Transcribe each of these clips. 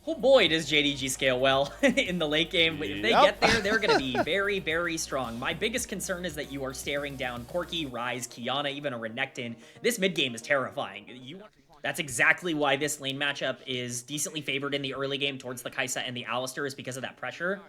Oh boy, does JDG scale well in the late game. If they get there, they're going to be very, very strong. My biggest concern is that you are staring down Corki, Ryze, Kiana, even a Renekton. This mid game is terrifying. That's exactly why this lane matchup is decently favored in the early game towards the Kai'Sa and the Alistar, is because of that pressure.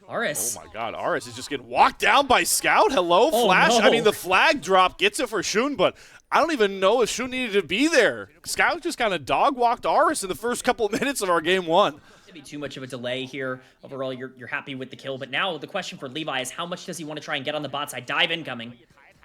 Aris. Oh my god, Aris is just getting walked down by Scout. Hello, Flash. Oh, no. I mean, the flag drop gets it for Shun, but I don't even know if Shun needed to be there. Scout just kind of dog-walked Aris in the first couple of minutes of our game one. Be too much of a delay here. Overall, you're happy with the kill, but now the question for Levi is how much does he want to try and get on the bot side? Dive incoming.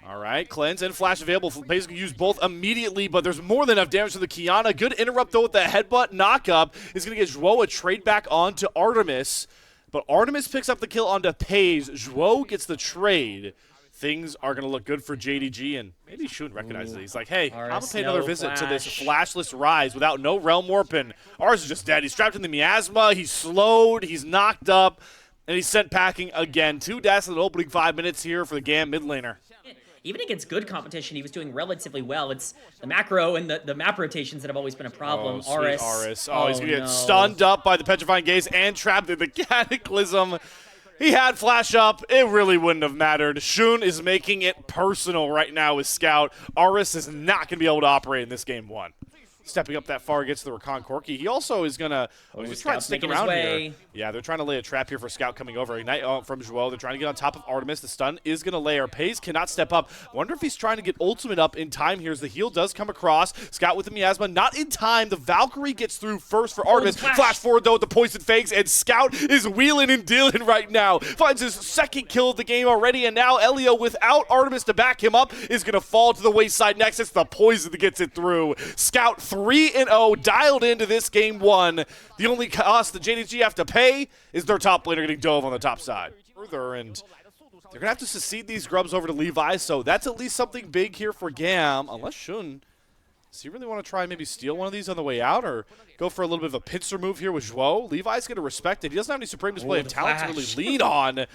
All right, Cleanse and Flash available. Basically use both immediately, but there's more than enough damage to the Kiana. Good interrupt, though, with the headbutt knock-up. Is going to get Zhuo a trade back onto Artemis. But Artemis picks up the kill onto Pays. Zhuo gets the trade. Things are going to look good for JDG, and maybe Shun recognizes it. He's like, hey, I'm going to pay another visit to this flashless Ryze without no Realm Warp, and ours is just dead. He's trapped in the miasma, he's slowed, he's knocked up, and he's sent packing again. 2 deaths in the opening 5 minutes here for the GAM mid laner. Even against good competition, he was doing relatively well. It's the macro and the map rotations that have always been a problem. Oh, Aris. Oh, he's going to get stunned up by the Petrifying Gaze and trapped in the Cataclysm. He had Flash up. It really wouldn't have mattered. Shun is making it personal right now with Scout. Aris is not going to be able to operate in this game one. Stepping up that far against the Rakan Corki. He also is going to try to stick around here. Yeah, they're trying to lay a trap here for Scout coming over. Ignite from Zhuo. They're trying to get on top of Artemis. The stun is going to layer. Pays cannot step up. Wonder if he's trying to get ultimate up in time here as the heal does come across. Scout with the miasma. Not in time. The Valkyrie gets through first for Artemis. Flash forward, though, with the poison fakes. And Scout is wheeling and dealing right now. Finds his second kill of the game already. And now Elio, without Artemis to back him up, is going to fall to the wayside next. It's the poison that gets it through. Scout 3-0, dialed into this game one. The only cost that JDG have to pay is their top laner getting dove on the top side. Further, and they're going to have to secede these grubs over to Levi, so that's at least something big here for GAM, unless Shun. Does he really want to try and maybe steal one of these on the way out, or go for a little bit of a pincer move here with Zhuo? Levi's going to respect it. He doesn't have any supreme display of talent to really lean on.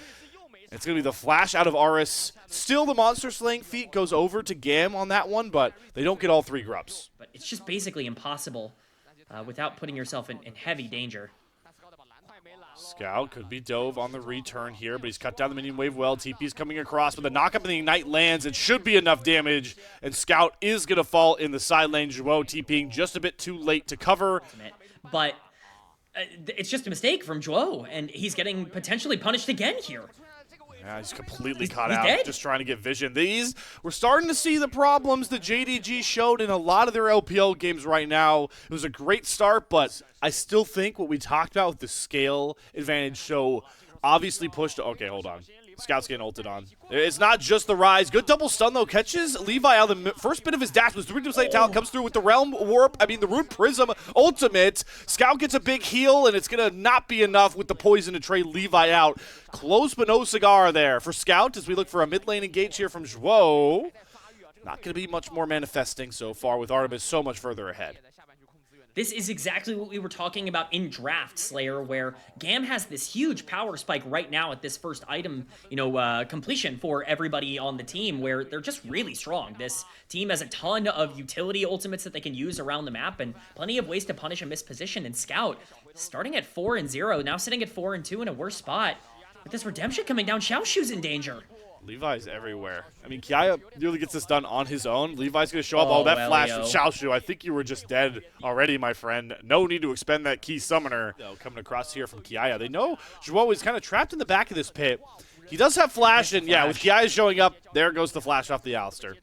It's going to be the flash out of Aris. Still, the monster slaying feat goes over to GAM on that one, but they don't get all 3 grubs. But it's just basically impossible without putting yourself in heavy danger. Scout could be dove on the return here, but he's cut down the minion wave well. TP's coming across, but the knock-up and the ignite lands. It should be enough damage, and Scout is going to fall in the side lane. Zhuo TPing just a bit too late to cover. But it's just a mistake from Zhuo, and he's getting potentially punished again here. Yeah, he's completely caught out, just trying to get vision. We're starting to see the problems that JDG showed in a lot of their LPL games right now. It was a great start, but I still think what we talked about with the scale advantage so obviously pushed. Okay, hold on. Scout's getting ulted on. It's not just the Ryze. Good double stun, though. Catches Levi out of the first bit of his dash. Was the Rune talent comes through with the Realm Warp. I mean, the Rune Prism ultimate. Scout gets a big heal, and it's going to not be enough with the poison to trade Levi out. Close but no cigar there for Scout as we look for a mid lane engage here from Zhuo. Not going to be much more manifesting so far with Artemis so much further ahead. This is exactly what we were talking about in Draft, Slayer, where GAM has this huge power spike right now at this first item, completion for everybody on the team, where they're just really strong. This team has a ton of utility ultimates that they can use around the map, and plenty of ways to punish a missed position. And Scout, starting at 4-0, now sitting at 4-2 in a worse spot. With this redemption coming down, Xiaoshu's in danger. Levi's everywhere. I mean, Kia really gets this done on his own. Levi's going to show up. Oh, that flash from Xiaoshu. I think you were just dead already, my friend. No need to expend that key summoner. Coming across here from Kia. They know Zhuo is kind of trapped in the back of this pit. He does have flash, and yeah, with Kia showing up, there goes the flash off the Alistar.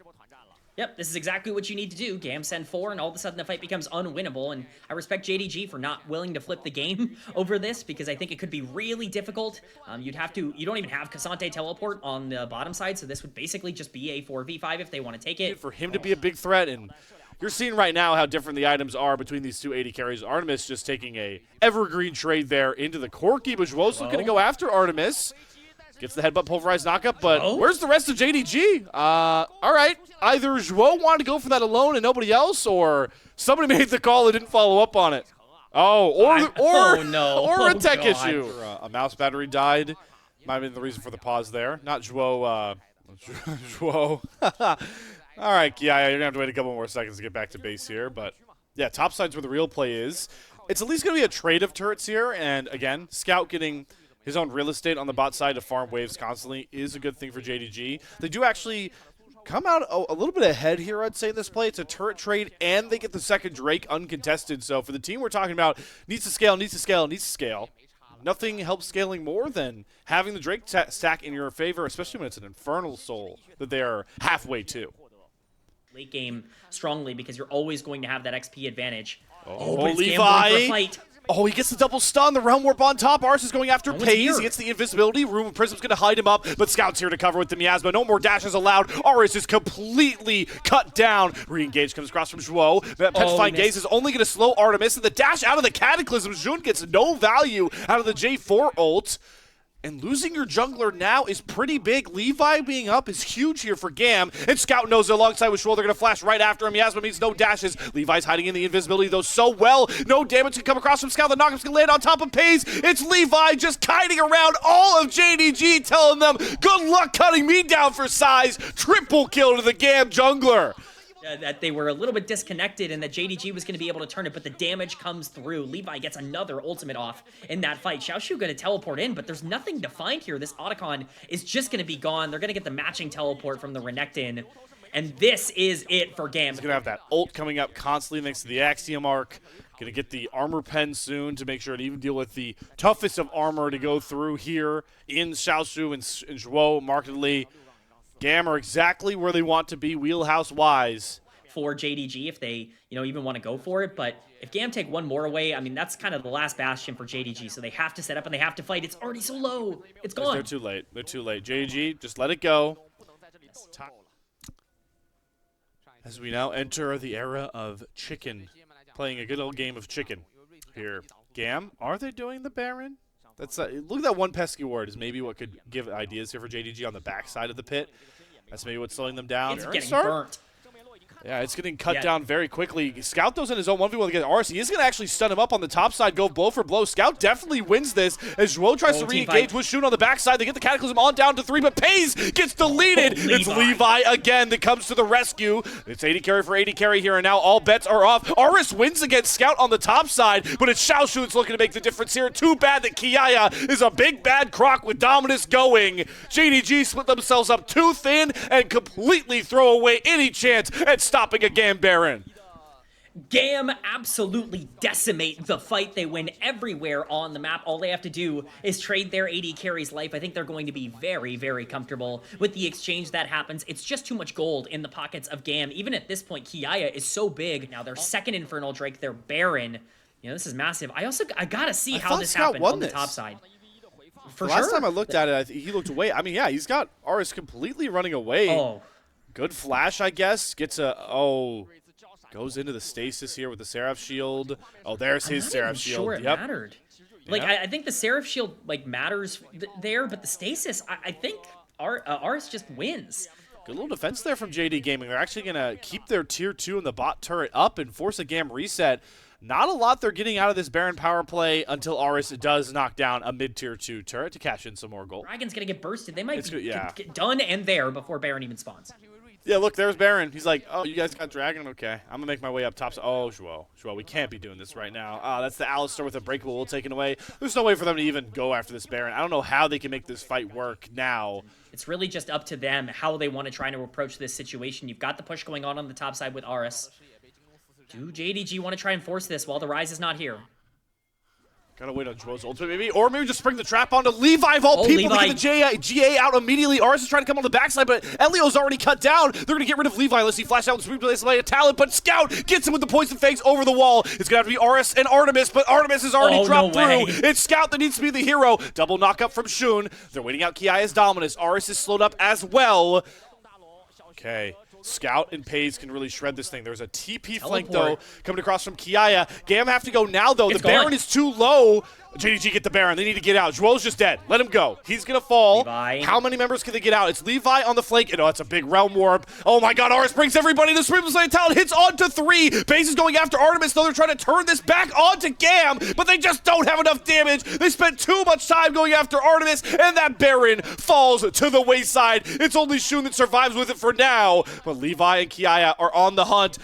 Yep, this is exactly what you need to do. GAM send 4, and all of a sudden the fight becomes unwinnable, and I respect JDG for not willing to flip the game over this, because I think it could be really difficult. You don't even have Cassante teleport on the bottom side, so this would basically just be a 4v5 if they want to take it. For him to be a big threat, and you're seeing right now how different the items are between these two 80 carries. Artemis just taking a evergreen trade there into the Corki, but Zhuo's going to go after Artemis. Gets the headbutt pulverized knockup, but where's the rest of JDG? All right, either Zhuo wanted to go for that alone and nobody else, or somebody made the call and didn't follow up on it. Or a tech issue. A mouse battery died. Might have been the reason for the pause there. Not Zhuo. Zhuo. All right, yeah, you're going to have to wait a couple more seconds to get back to base here, but yeah, top side's where the real play is. it's at least going to be a trade of turrets here, and again, Scout getting his own real estate on the bot side to farm waves constantly is a good thing for JDG. They do actually come out a little bit ahead here, I'd say, in this play. It's a turret trade, and they get the second Drake uncontested. So for the team we're talking about, needs to scale, needs to scale, needs to scale. Nothing helps scaling more than having the Drake stack in your favor, especially when it's an Infernal Soul that they are halfway to. Late game strongly because you're always going to have that XP advantage. Oh, but it's Levi. Gam going for a fight. Oh, he gets the double stun. The Realm Warp on top. Ars is going after No one's Pays. here. He gets the invisibility. Room of Prism's going to hide him up, but Scout's here to cover with the miasma. No more dashes allowed. Ars is completely cut down. Re-engage comes across from Zhuo. Petrifying Gaze is only going to slow Artemis, and the dash out of the Cataclysm. Jun gets no value out of the J4 ult. And losing your jungler now is pretty big. Levi being up is huge here for Gam. And Scout knows it alongside with Schwol. They're going to flash right after him. Miasma means no dashes. Levi's hiding in the invisibility, though, so well. No damage can come across from Scout. The knockup's going to land on top of Pays. It's Levi just kiting around all of JDG, telling them, good luck cutting me down for size. Triple kill to the Gam jungler. That they were a little bit disconnected and that JDG was going to be able to turn it, but the damage comes through. Levi gets another ultimate off in that fight. Xiaoshu going to teleport in, but there's nothing to find here. This Otacon is just going to be gone. They're going to get the matching teleport from the Renekton, and this is it for Gam. He's going to have that ult coming up constantly next to the Axiom Arc. Going to get the armor pen soon to make sure to even deal with the toughest of armor to go through here in Xiaoshu and Zhuo markedly. Gam are exactly where they want to be, wheelhouse-wise. For JDG, if they, even want to go for it. But if Gam take one more away, I mean, that's kind of the last bastion for JDG. So they have to set up and they have to fight. It's already so low. It's gone. They're too late. They're too late. JDG, just let it go. As we now enter the era of chicken, playing a good old game of chicken here. Gam, are they doing the Baron? That's look at that one pesky ward is maybe what could give ideas here for JDG on the backside of the pit. That's maybe what's slowing them down. It's getting burnt. Yeah, it's getting cut down very quickly. Scout those in his own 1v1 against Ars. He is going to actually stun him up on the top side, go blow for blow. Scout definitely wins this as Zhuo tries to re-engage with Shun on the backside. They get the Cataclysm on down to 3, but Pays gets deleted. It's Levi again that comes to the rescue. It's 80 carry for 80 carry here, and now all bets are off. Aris wins against Scout on the top side, but it's Xiaoshu that's looking to make the difference here. Too bad that Kia is a big bad croc with Dominus going. JDG split themselves up too thin and completely throw away any chance at stopping a Gam Baron. Gam absolutely decimate the fight. They win everywhere on the map. All they have to do is trade their AD carry's life. I think they're going to be very, very comfortable with the exchange that happens. It's just too much gold in the pockets of Gam. Even at this point, Kia is so big. Now, their second Infernal Drake, their Baron. this is massive. I gotta see how this happened on the top side. For Last time I looked at it, he looked away. I mean, yeah, he's got Aris completely running away. Oh. Good flash, I guess. Gets a... Oh. Goes into the stasis here with the Seraph Shield. Oh, there's his Seraph Shield. Sure, it mattered. Like, I think the Seraph Shield, matters there, but the stasis, I think Aris just wins. Good little defense there from JD Gaming. They're actually going to keep their tier 2 in the bot turret up and force a Gam reset. Not a lot they're getting out of this Baron power play until Aris does knock down a mid-tier 2 turret to cash in some more gold. Dragon's going to get bursted. They might get done and there before Baron even spawns. Yeah, look, there's Baron. He's like, oh, you guys got Dragon? Okay, I'm going to make my way up top. Oh, Zhuo, we can't be doing this right now. That's the Alistar with a breakable ult taken away. There's no way for them to even go after this Baron. I don't know how they can make this fight work now. It's really just up to them how they want to try to approach this situation. You've got the push going on the top side with Aris. Do JDG want to try and force this while the Rise is not here? Gotta wait on Zhuo's ultimate, maybe. Or maybe just spring the trap onto Levi of all people to get the GA out immediately. Aris is trying to come on the backside, but Elio's already cut down. They're gonna get rid of Levi unless he flashed out with Sweep Place by a talent, but Scout gets him with the Poison Fangs over the wall. It's gonna have to be Aris and Artemis, but Artemis has already dropped through. It's Scout that needs to be the hero. Double knock up from Shun. They're waiting out Kia's Dominus. Aris is slowed up as well. Okay. Scout and Pays can really shred this thing. There's a TP flank, though, coming across from Kia. Gam have to go now, though. The Baron is too low. JDG get the Baron. They need to get out. Zhuo's just dead. Let him go. He's going to fall. Levi. How many members can they get out? It's Levi on the flank. Oh, it's a big Realm Warp. Oh, my God. Aris brings everybody to Sweep Slay Talent. Hits onto 3. Pays is going after Artemis, though. They're trying to turn this back onto Gam, but they just don't have enough damage. They spent too much time going after Artemis, and that Baron falls to the wayside. It's only Shun that survives with it for now, but Levi and Kia are on the hunt.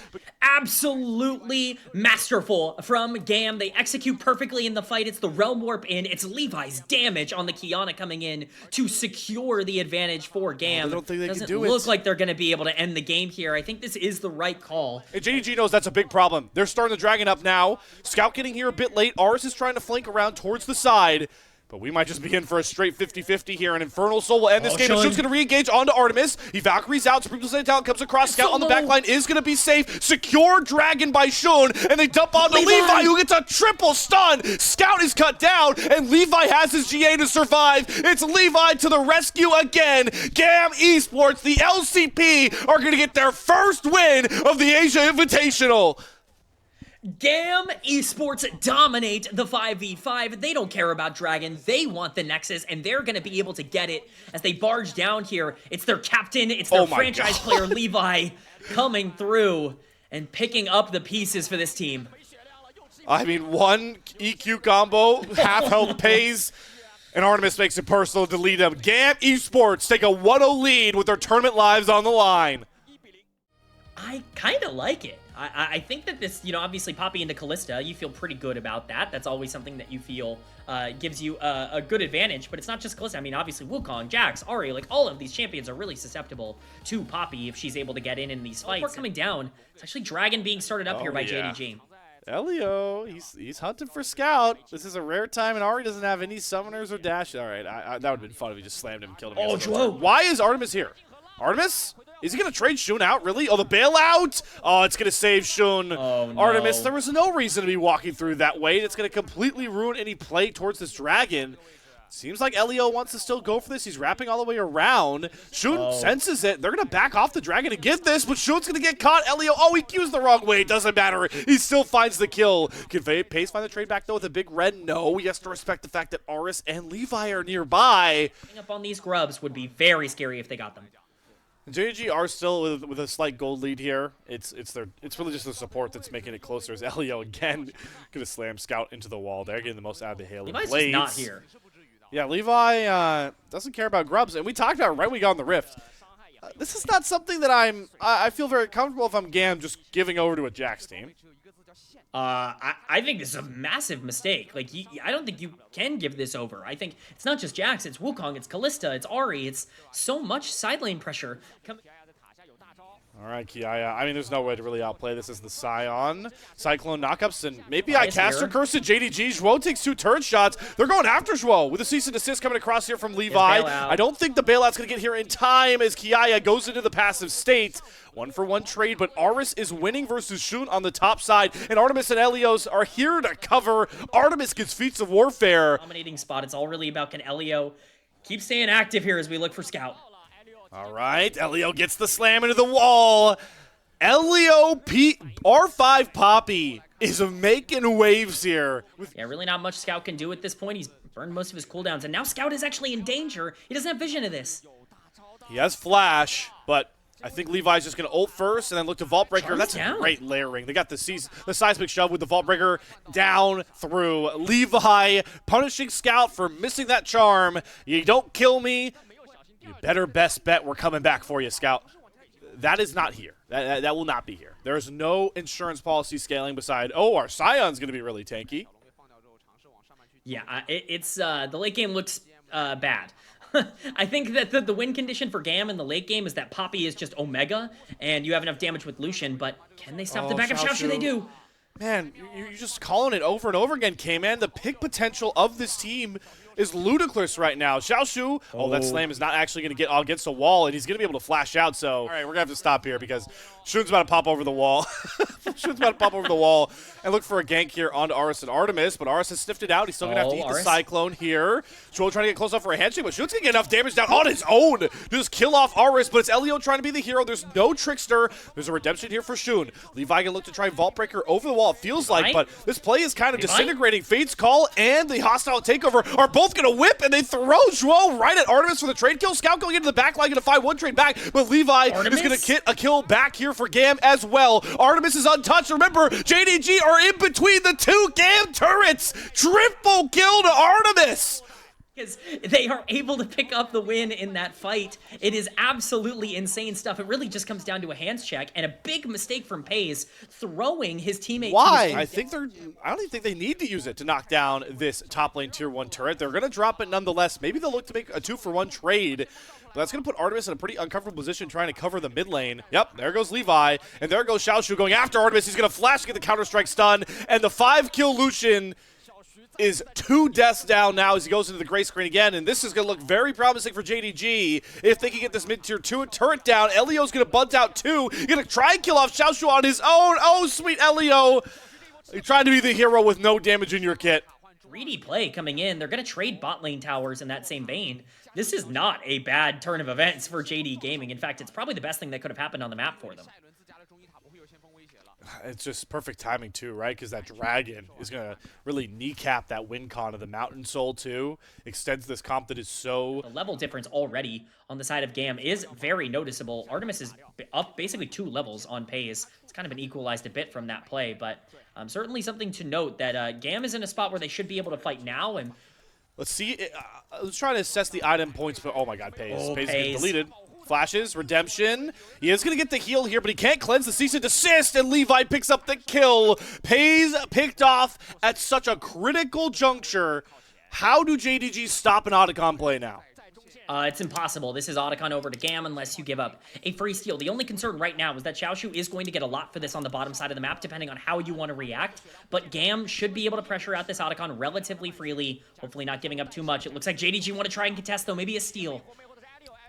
Absolutely masterful from GAM. They execute perfectly in the fight. It's the Realm Warp in. It's Levi's damage on the Kiana coming in to secure the advantage for GAM. I don't think they Doesn't can do look it. like they're going to be able to end the game here. I think this is the right call. And JDG knows that's a big problem. They're starting the Dragon up now. Scout getting here a bit late. Aris is trying to flank around towards the side. But we might just be in for a straight 50-50 here. And Infernal Soul will end this game. Shun. Shun's going to re-engage onto Artemis. He Valkyries out. Supreme Saiyan talent comes across. Scout on the back line is going to be safe. Secure Dragon by Shun. And they dump onto Levi, who gets a triple stun. Scout is cut down. And Levi has his GA to survive. It's Levi to the rescue again. GAM Esports, the LCP, are going to get their first win of the Asia Invitational. GAM Esports dominate the 5v5. They don't care about Dragon. They want the Nexus, and they're going to be able to get it as they barge down here. It's their captain. It's their franchise player, Levi, coming through and picking up the pieces for this team. I mean, one EQ combo, half health pays, and Artemis makes it personal to lead them. GAM Esports take a 1-0 lead with their tournament lives on the line. I kind of like it. I think that this, obviously Poppy into Callista, you feel pretty good about that. That's always something that you feel gives you a good advantage, but it's not just Callista. I mean, obviously Wukong, Jax, Ahri, like all of these champions are really susceptible to Poppy if she's able to get in these fights. Before coming down, it's actually Dragon being started up here by JDG. Elio, he's hunting for Scout. This is a rare time, and Ahri doesn't have any summoners or dash. All right, that would have been fun if he just slammed him and killed him. Oh, Joe. Why is Artemis here? Artemis? Is he going to trade Shun out, really? Oh, the bailout? Oh, it's going to save Shun. Oh, no. Artemis, there was no reason to be walking through that way. It's going to completely ruin any play towards this Dragon. Seems like Elio wants to still go for this. He's wrapping all the way around. Shun senses it. They're going to back off the Dragon to get this, but Shun's going to get caught. Elio, he cues the wrong way. It doesn't matter. He still finds the kill. Can Pace find the trade back, though, with a big red? No. He has to respect the fact that Aris and Levi are nearby. Up on these grubs would be very scary if they got them. JG are still with a slight gold lead here. It's really just the support that's making it closer. As Elio again gonna slam Scout into the wall. They're getting the most out of the Halo Levi's Blades. just not here. Yeah, Levi doesn't care about grubs, and we talked about it right when we got on the Rift. This is not something that I feel very comfortable if I'm GAM just giving over to a Jax team. I think this is a massive mistake. Like, I don't think you can give this over. I think it's not just Jax, it's Wukong, it's Callista, it's Ahri. It's so much side lane pressure. All right, Kia. I mean, there's no way to really outplay this as the Scion. Cyclone knockups, and maybe I caster curse at JDG. Zhuo takes 2 turret shots. They're going after Zhuo with a cease and desist coming across here from Levi. I don't think the bailout's going to get here in time as Kia goes into the passive state. 1-for-1 trade, but Aris is winning versus Shun on the top side, and Artemis and Elios are here to cover. Artemis gets feats of warfare. Dominating spot. It's all really about can Elio keep staying active here as we look for Scout. All right, Elio gets the slam into the wall. R5 Poppy is making waves here. Yeah, really not much Scout can do at this point. He's burned most of his cooldowns, and now Scout is actually in danger. He doesn't have vision of this. He has flash, but I think Levi's just going to ult first and then look to Vault Breaker. That's a great layering. They got the seismic shove with the Vault Breaker down through. Levi punishing Scout for missing that charm. You don't kill me. You better best bet we're coming back for you, Scout. That is not here. That will not be here. There is no insurance policy scaling beside, our Scion's going to be really tanky. Yeah, the late game looks bad. I think that the win condition for GAM in the late game is that Poppy is just Omega, and you have enough damage with Lucian, but can they stop the back of Xiaoshu? They do. Man, you're just calling it over and over again, K-Man. The pick potential of this team is ludicrous right now. Xiaoshu, that slam is not actually going to get against a wall, and he's going to be able to flash out. So, all right, we're going to have to stop here because Shun's about to pop over the wall. Shun's about to pop over the wall and look for a gank here onto Aris and Artemis, but Aris has sniffed it out. He's still going to have to eat the Cyclone here. Zhuo trying to get close up for a handshake, but Shun's going to get enough damage down on his own to just kill off Aris, but it's Elio trying to be the hero. There's no Trickster. There's a redemption here for Shun. Levi going to look to try Vault Breaker over the wall, it feels like, but this play is kind of disintegrating. Fate's Call and the hostile takeover are both going to whip, and they throw Zhuo right at Artemis for the trade kill. Scout going into the back line, going to find one trade back, but Levi is going to get a kill back here for GAM as well. Artemis is untouched. Remember, JDG are in between the 2 GAM turrets. Triple kill to Artemis. because they are able to pick up the win in that fight. It is absolutely insane stuff. It really just comes down to a hands check and a big mistake from Pays throwing his teammate. Why? I don't even think they need to use it to knock down this top lane tier 1 turret. They're going to drop it nonetheless. Maybe they'll look to make a 2-for-1 trade. But that's going to put Artemis in a pretty uncomfortable position trying to cover the mid lane. Yep, there goes Levi. And there goes Xiaoshu going after Artemis. He's going to flash to get the Counter-Strike stun. And the 5-kill Lucian is 2 deaths down now as he goes into the gray screen again, and this is going to look very promising for JDG if they can get this mid-tier 2 turret down. Elio's going to bunt out 2. He's going to try and kill off Xiaoshu on his own. Oh, sweet Elio. You're trying to be the hero with no damage in your kit. Greedy play coming in. They're going to trade bot lane towers in that same vein. This is not a bad turn of events for JD Gaming. In fact, it's probably the best thing that could have happened on the map for them. It's just perfect timing, too, right? Because that dragon is going to really kneecap that win con of the Mountain Soul, too. Extends this comp that is so... The level difference already on the side of GAM is very noticeable. Artemis is up basically 2 levels on Pays. It's kind of been equalized a bit from that play, but certainly something to note that GAM is in a spot where they should be able to fight now. And let's see. Let's try to assess the item points, but oh my god, Pays. Oh, Pays is Pays. getting deleted. Flashes, redemption. He is going to get the heal here, but he can't cleanse the cease and desist, and Levi picks up the kill. Pays picked off at such a critical juncture. How do JDG stop an Otacon play now? It's impossible. This is Otacon over to GAM unless you give up a free steal. The only concern right now is that Xiaoshu is going to get a lot for this on the bottom side of the map, depending on how you want to react. But GAM should be able to pressure out this Otacon relatively freely, hopefully not giving up too much. It looks like JDG want to try and contest, though. Maybe a steal.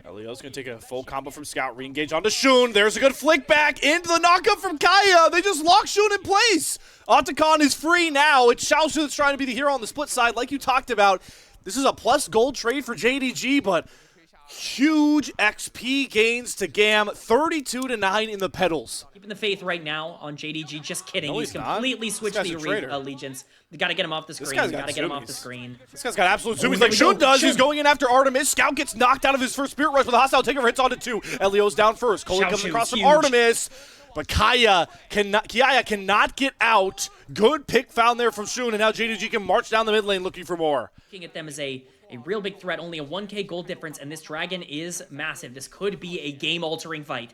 Elio's going to take a full combo from Scout, re-engage onto Shun. There's a good flick back into the knockup from Kaya. They just lock Shun in place. Otacon is free now. It's Xiaoshu that's trying to be the hero on the split side, like you talked about. This is a plus gold trade for JDG, but huge XP gains to GAM. 32-9 in the pedals. Keeping the faith right now on JDG. Just kidding. No, he's he's completely not. switched the allegiance. We got to get him off the screen. We got to get him off the screen. This guy's got absolute zoomies like Shun does. He's going in after Artemis. Scout gets knocked out of his first Spirit Rush with a hostile takeover. Hits onto 2. Elio's down first. Coley comes across from Artemis. But Kiaya cannot get out. Good pick found there from Shun, and now JDG can march down the mid lane looking for more. Looking at them as a real big threat, only a 1k gold difference, and this dragon is massive. This could be a game-altering fight.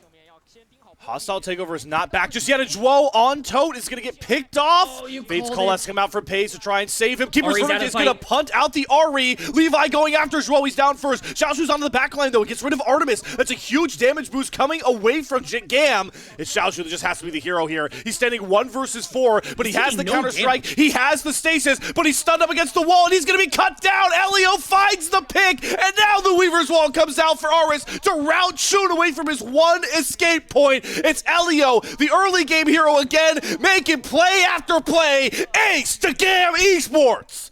Hostile takeover is not back just yet, and Zhuo on Tote is going to get picked off. Fates Coalesce come out for Pays to try and save him. Keeper's Verdict is going to punt out the Ari. Levi going after Zhuo. He's down first. Xiaoshu's onto the back line, though. He gets rid of Artemis. That's a huge damage boost coming away from GAM. It's Xiaoshu that just has to be the hero here. He's standing 1 versus 4, but he has the Counter-Strike. He has the stasis, but he's stunned up against the wall, and he's going to be cut down. Elio finds the pick, and now the Weaver's Wall comes out for Aris to rout Shun away from his one escape point. It's Elio, the early game hero again, making play after play. Ace to GAM Esports.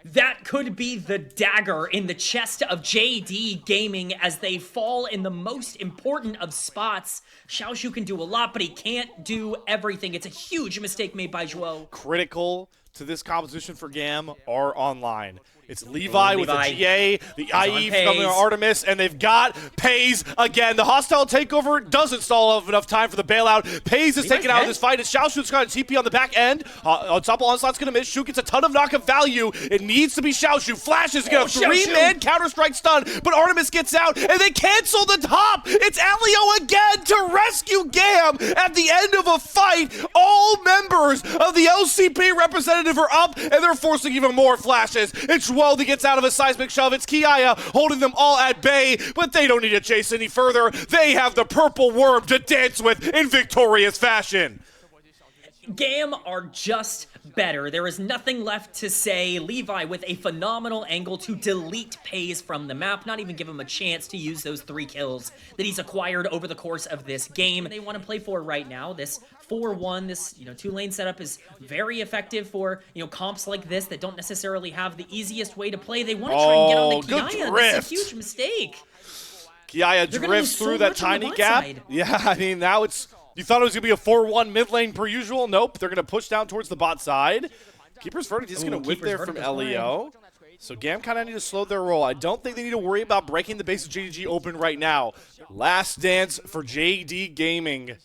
That could be the dagger in the chest of JD Gaming as they fall in the most important of spots. Xiaoshu can do a lot, but he can't do everything. It's a huge mistake made by Zhuo. Critical to this composition for GAM are online. It's Levi with a GA, the IE from Artemis, and they've got Pays again. The hostile takeover doesn't stall enough time for the bailout. Pays is taken out of this fight. It's Xiaoshu's got a TP on the back end. Ensemble Onslaught's going to miss. Shu gets a ton of knockup value. It needs to be Xiaoshu. Flash is going to 3-man Counter-Strike stun, but Artemis gets out, and they cancel the top. It's Elio again to rescue GAM at the end of a fight. All members of the LCP representative are up, and they're forcing even more flashes. It's that gets out of a seismic shove. It's Kiaya holding them all at bay, but they don't need to chase any further. They have the purple worm to dance with in victorious fashion. GAM are just better. There is nothing left to say. Levi with a phenomenal angle to delete Pays from the map, not even give him a chance to use those 3 kills that he's acquired over the course of this game. They want to play for right now. This 4-1, this 2-lane setup is very effective for comps like this that don't necessarily have the easiest way to play. They want to try and get on the Kiaya. That's a huge mistake. Kiaya drifts through that tiny gap. Yeah, I mean, now it's... You thought it was going to be a 4-1 mid lane per usual? Nope. They're going to push down towards the bot side. Keeper's Verdict is going to whip there from Elio. So GAM kind of need to slow their roll. I don't think they need to worry about breaking the base of JDG open right now. Last dance for JD Gaming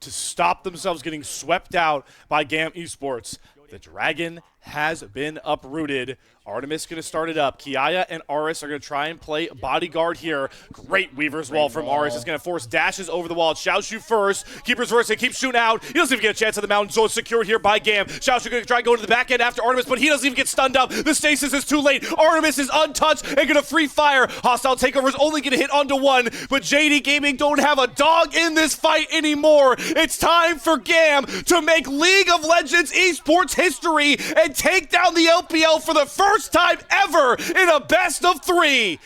to stop themselves getting swept out by GAM Esports. The dragon has been uprooted. Artemis going to start it up. Kia and Aris are going to try and play bodyguard here. Great Weaver's Wall from Aris. Is going to force dashes over the wall. Xiaoshu first. Keeper's first. He keeps shooting out. He doesn't even get a chance at the mountain zone secured here by Gam. Xiaoshu going to try and go to the back end after Artemis, but he doesn't even get stunned up. The stasis is too late. Artemis is untouched and going to free fire. Hostile takeover is only going to hit onto one, but JD Gaming don't have a dog in this fight anymore. It's time for Gam to make League of Legends esports history and take down the LPL for the first time ever in a best of 3.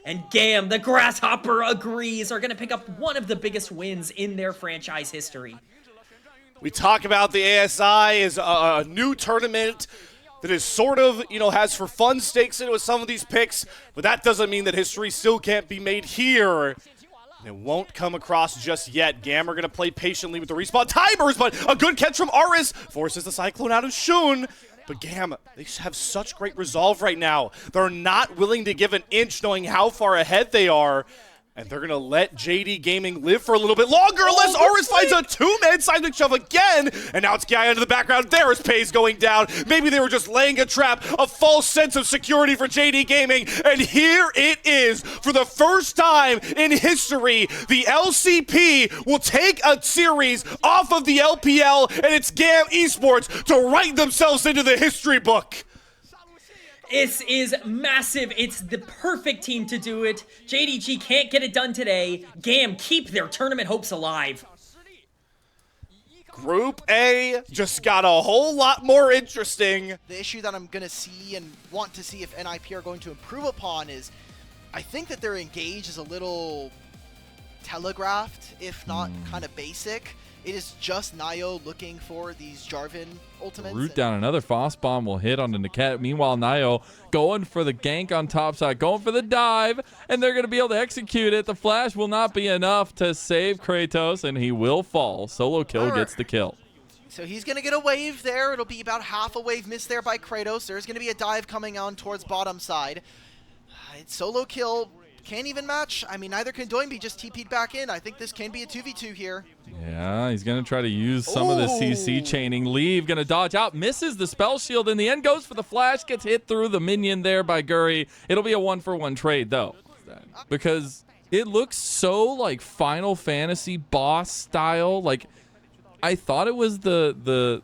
And Gam, the Grasshopper, agrees, are going to pick up one of the biggest wins in their franchise history. We talk about the ASI as a new tournament that is sort of, has for fun stakes in it with some of these picks, but that doesn't mean that history still can't be made here. It won't come across just yet. Gam are going to play patiently with the respawn timers, but a good catch from Aris forces the Cyclone out of Shun. But Gam, they have such great resolve right now. They're not willing to give an inch knowing how far ahead they are. And they're going to let JD Gaming live for a little bit longer unless Aris finds a two-man seismic shove again. And now it's Gaia into the background. There is Pays going down. Maybe they were just laying a trap, a false sense of security for JD Gaming. And here it is. For the first time in history, the LCP will take a series off of the LPL, and it's Gam Esports to write themselves into the history book. This is massive. It's the perfect team to do it. JDG can't get it done today. Gam keep their tournament hopes alive. Group A just got a whole lot more interesting. The issue that I'm going to see and want to see if NIP are going to improve upon is I think that their engage is a little telegraphed, if not kind of basic. It is just Nio looking for these Jarvan ultimates. Root down, another Foss bomb will hit on the Niket. Meanwhile, Nio going for the gank on top side, going for the dive, and they're going to be able to execute it. The flash will not be enough to save Kratos, and he will fall. Solo kill gets the kill. So he's going to get a wave there. It'll be about half a wave missed there by Kratos. There's going to be a dive coming on towards bottom side. It's solo kill. Can't even match. I mean, neither can Doinby, just TP'd back in. I think this can be a 2v2 here. Yeah, he's going to try to use some of the CC chaining. Leave, going to dodge out, misses the spell shield in the end, goes for the flash, gets hit through the minion there by Guri. It'll be a 1-for-1 trade, though, because it looks so, like, Final Fantasy boss style. Like, I thought it was the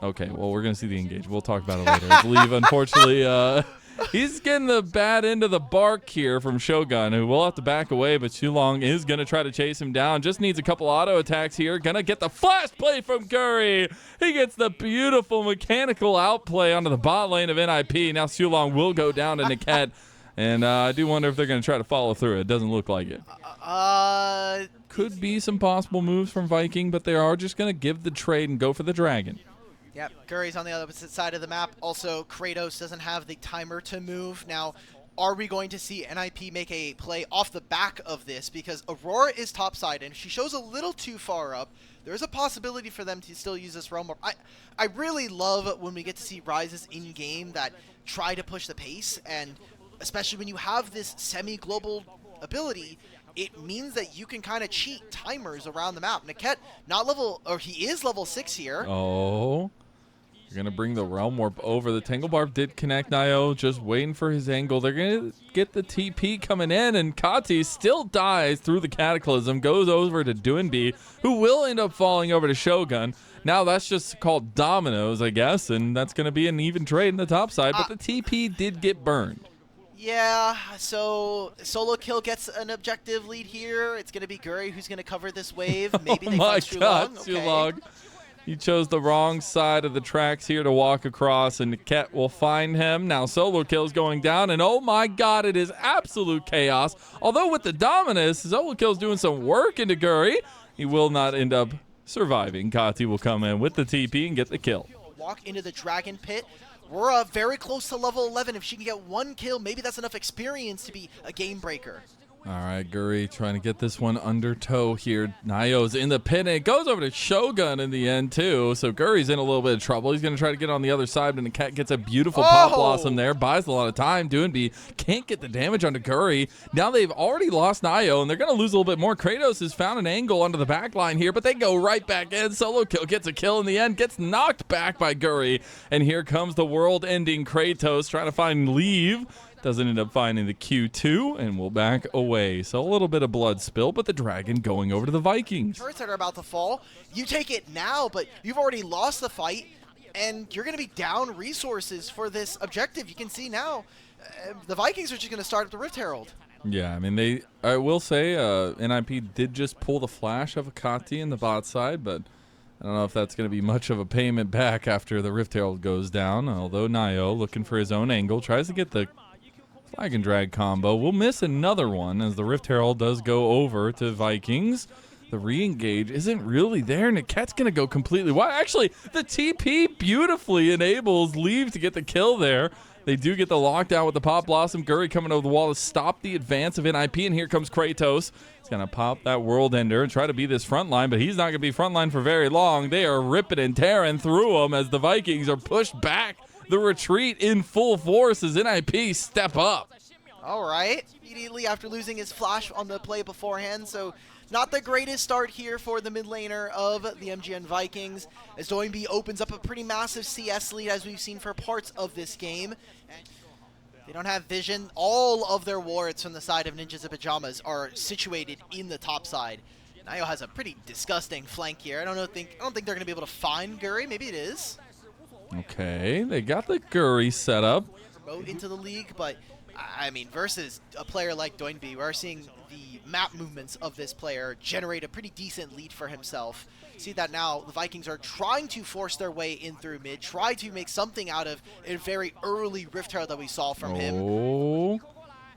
Okay, well, we're going to see the engage. We'll talk about it later. Leave, unfortunately, he's getting the bad end of the bark here from Shogun, who will have to back away, but Shulong is going to try to chase him down. Just needs a couple auto attacks here. Going to get the flash play from Guri. He gets the beautiful mechanical outplay onto the bot lane of NIP. Now Shulong will go down to Niket, and I do wonder if they're going to try to follow through. It doesn't look like it. Could be some possible moves from Viking, but they are just going to give the trade and go for the dragon. Yep, Guri's on the opposite side of the map. Also, Kratos doesn't have the timer to move. Now, are we going to see NIP make a play off the back of this? Because Aurora is topside, and if she shows a little too far up, there's a possibility for them to still use this realm warp. I really love when we get to see Rises in-game that try to push the pace, and especially when you have this semi-global ability, it means that you can kind of cheat timers around the map. Niket, not level, or he is level 6 here. Oh. You're going to bring the Realm Warp over. The Tangle Barb did connect Nio, just waiting for his angle. They're going to get the TP coming in, and Kati still dies through the Cataclysm, goes over to Doinby, who will end up falling over to Shogun. Now that's just called dominoes, I guess, and that's going to be an even trade in the top side, but the TP did get burned. Yeah, so solo kill gets an objective lead here. It's going to be Guri who's going to cover this wave. Maybe they find Shulong. Shulong. He chose the wrong side of the tracks here to walk across, and Niket will find him. Now solo kill's going down, and oh my god, it is absolute chaos. Although with the Dominus, solo kill's doing some work into Guri. He will not end up surviving. Kati will come in with the TP and get the kill. Walk into the Dragon Pit. We're very close to level 11. If she can get one kill, maybe that's enough experience to be a game breaker. All right, Guri trying to get this one under tow here. Nayo's in the pit, and it goes over to Shogun in the end, too. So Guri's in a little bit of trouble. He's going to try to get on the other side, and the cat gets a beautiful pop blossom there. Buys a lot of time. Doinb can't get the damage onto Guri. Now they've already lost Nayo, and they're going to lose a little bit more. Kratos has found an angle onto the back line here, but they go right back in. Solo Kill gets a kill in the end, gets knocked back by Guri. And here comes the world-ending Kratos trying to find Leave. Doesn't end up finding the Q2, and will back away. So a little bit of blood spill, but the Dragon going over to the Vikings. Turrets that are about to fall, you take it now, but you've already lost the fight, and you're going to be down resources for this objective. You can see now, the Vikings are just going to start up the Rift Herald. Yeah, I mean, I will say, NIP did just pull the flash of Akati in the bot side, but I don't know if that's going to be much of a payment back after the Rift Herald goes down, although Nayo, looking for his own angle, tries to get the flag and drag combo. We'll miss another one as the Rift Herald does go over to Vikings. The re-engage isn't really there. Niket's going to go completely wide. Actually, the TP beautifully enables Leave to get the kill there. They do get the lockdown with the Pop Blossom. Guri coming over the wall to stop the advance of NIP, and here comes Kratos. He's going to pop that World Ender and try to be this front line, but he's not going to be front line for very long. They are ripping and tearing through them as the Vikings are pushed back. The retreat in full force as NIP step up. All right. Immediately after losing his flash on the play beforehand, so not the greatest start here for the mid laner of the MGN Vikings, as Doinb opens up a pretty massive CS lead as we've seen for parts of this game. They don't have vision. All of their wards from the side of Ninjas in Pajamas are situated in the top side. Nayo has a pretty disgusting flank here. I don't think they're going to be able to find Guri. Maybe it is. Okay, they got the Guri set up. Promote into the league, but I mean, versus a player like Doinb, we're seeing the map movements of this player generate a pretty decent lead for himself. See that now, the Vikings are trying to force their way in through mid, try to make something out of a very early Rift Herald that we saw from him.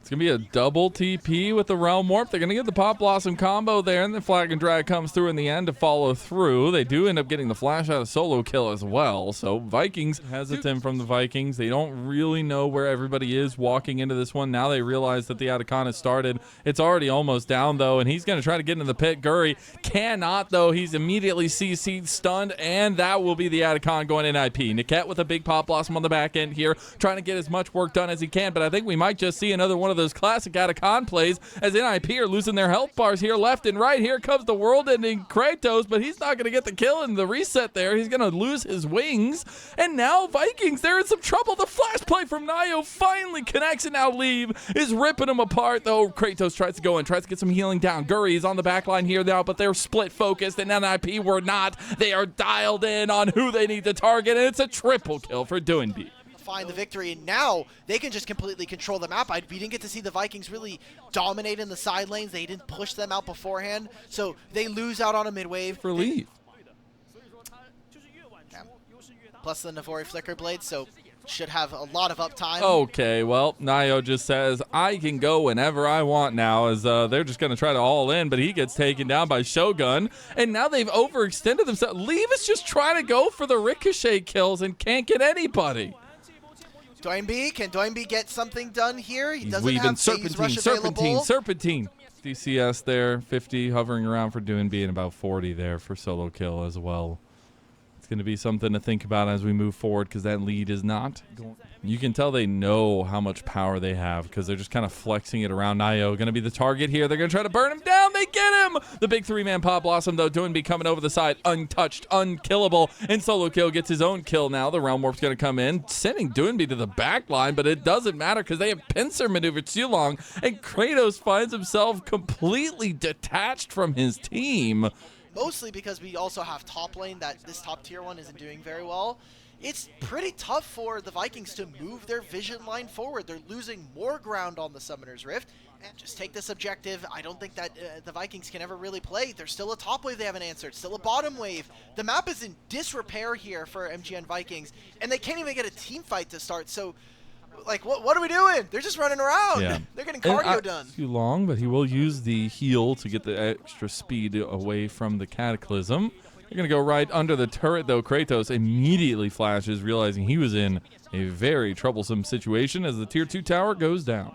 It's going to be a double TP with the Realm Warp. They're going to get the Pop Blossom combo there, and the Flag and Drag comes through in the end to follow through. They do end up getting the flash out of Solo Kill as well. So Vikings hesitant from the Vikings. They don't really know where everybody is walking into this one. Now they realize that the Atacon has started. It's already almost down, though, and he's going to try to get into the pit. Guri cannot, though. He's immediately CC'd, stunned, and that will be the Atacon going in IP. Niket with a big Pop Blossom on the back end here, trying to get as much work done as he can, but I think we might just see another one of those classic Atacon plays as NIP are losing their health bars here left and right. Here comes the world-ending Kratos, but he's not going to get the kill in the reset there. He's going to lose his wings. And now Vikings, they're in some trouble. The flash play from Nayo finally connects, and now Leave is ripping them apart, though. Kratos tries to go in, tries to get some healing down. Guri is on the back line here now, but they're split-focused, and NIP were not. They are dialed in on who they need to target, and it's a triple kill for Doinb. Find the victory, and now they can just completely control the map. We didn't get to see the Vikings really dominate in the side lanes. They didn't push them out beforehand, so they lose out on a mid wave. For Leave. Yeah. Plus the Navori Flicker Blade, so should have a lot of uptime. Okay, well, Nayo just says, I can go whenever I want now, as they're just going to try to all in, but he gets taken down by Shogun, and now they've overextended themselves. Leave is just trying to go for the ricochet kills and can't get anybody. Doinb, can Doinb get something done here? He He's doesn't weaving have Phase Rush available. Serpentine. DCS there, 50 hovering around for Doinb, and about 40 there for Solo Kill as well. It's going to be something to think about as we move forward, because that lead is not going. You can tell they know how much power they have, because they're just kind of flexing it around. Nayo going to be the target here. They're going to try to burn him down. They get him. The big three-man Pop Blossom, though. Doinb coming over the side, untouched, unkillable, and Solo Kill gets his own kill now. The Realm Warp's going to come in, sending Doinb to the back line, but it doesn't matter because they have pincer maneuvered too long, and Kratos finds himself completely detached from his team. Mostly because we also have top lane that this top tier one isn't doing very well. It's pretty tough for the Vikings to move their vision line forward. They're losing more ground on the Summoner's Rift. And just take this objective. I don't think that the Vikings can ever really play. There's still a top wave they haven't answered, still a bottom wave. The map is in disrepair here for MGN Vikings, and they can't even get a team fight to start. So, like, what are we doing? They're just running around. Yeah. They're getting cardio done. Too long, but he will use the heal to get the extra speed away from the Cataclysm. They're going to go right under the turret, though. Kratos immediately flashes, realizing he was in a very troublesome situation as the Tier 2 tower goes down.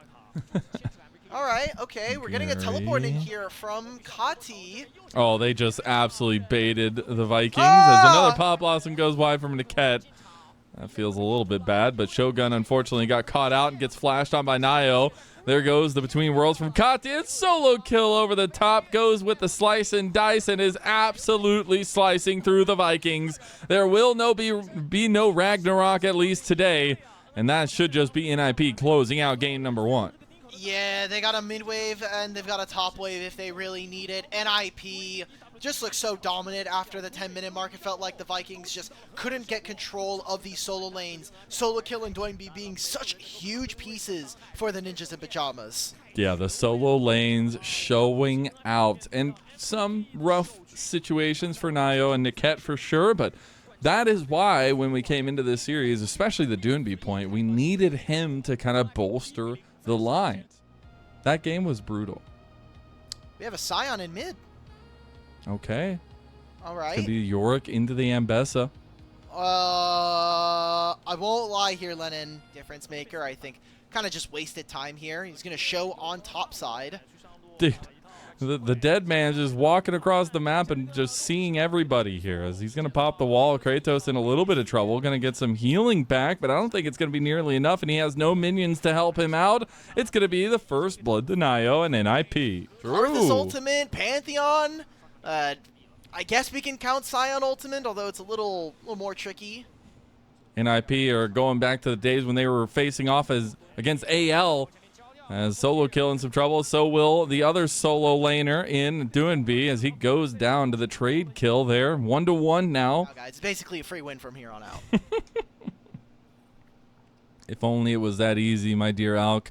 All right, okay, we're getting a teleport in Gary. here from Kati. Oh, they just absolutely baited the Vikings as another Pop Blossom goes wide from Niket. That feels a little bit bad, but Shogun unfortunately got caught out and gets flashed on by Nio. There goes the Between Worlds from Kati. It's solo kill over the top. Goes with the slice and dice and is absolutely slicing through the Vikings. There will be no Ragnarok, at least today. And that should just be NIP closing out game number 1. Yeah, they got a mid wave and they've got a top wave if they really need it. NIP just looks so dominant after the 10-minute mark. It felt like the Vikings just couldn't get control of these solo lanes. Solo Kill and Doinby being such huge pieces for the Ninjas in Pajamas. Yeah, the solo lanes showing out. And some rough situations for Nio and Niket for sure, but that is why when we came into this series, especially the Doonby point, we needed him to kind of bolster the lines. That game was brutal. We have a Scion in mid. Okay. All right. Could be Yorick into the Ambessa. I won't lie here, Lennon. Difference maker, I think, kind of just wasted time here. He's going to show on top side. Dude, the dead man just walking across the map and just seeing everybody here as he's going to pop the wall. Kratos in a little bit of trouble. Going to get some healing back, but I don't think it's going to be nearly enough, and he has no minions to help him out. It's going to be the first blood to Nio and NIP. Arthas ultimate, Pantheon. I guess we can count Scion ultimate, although it's a little more tricky. NIP are going back to the days when they were facing off against AL. As Solo Kill in some trouble, so will the other solo laner in Doinby as he goes down to the trade kill there. 1-1 now. Wow, guys, it's basically a free win from here on out. If only it was that easy, my dear Alk.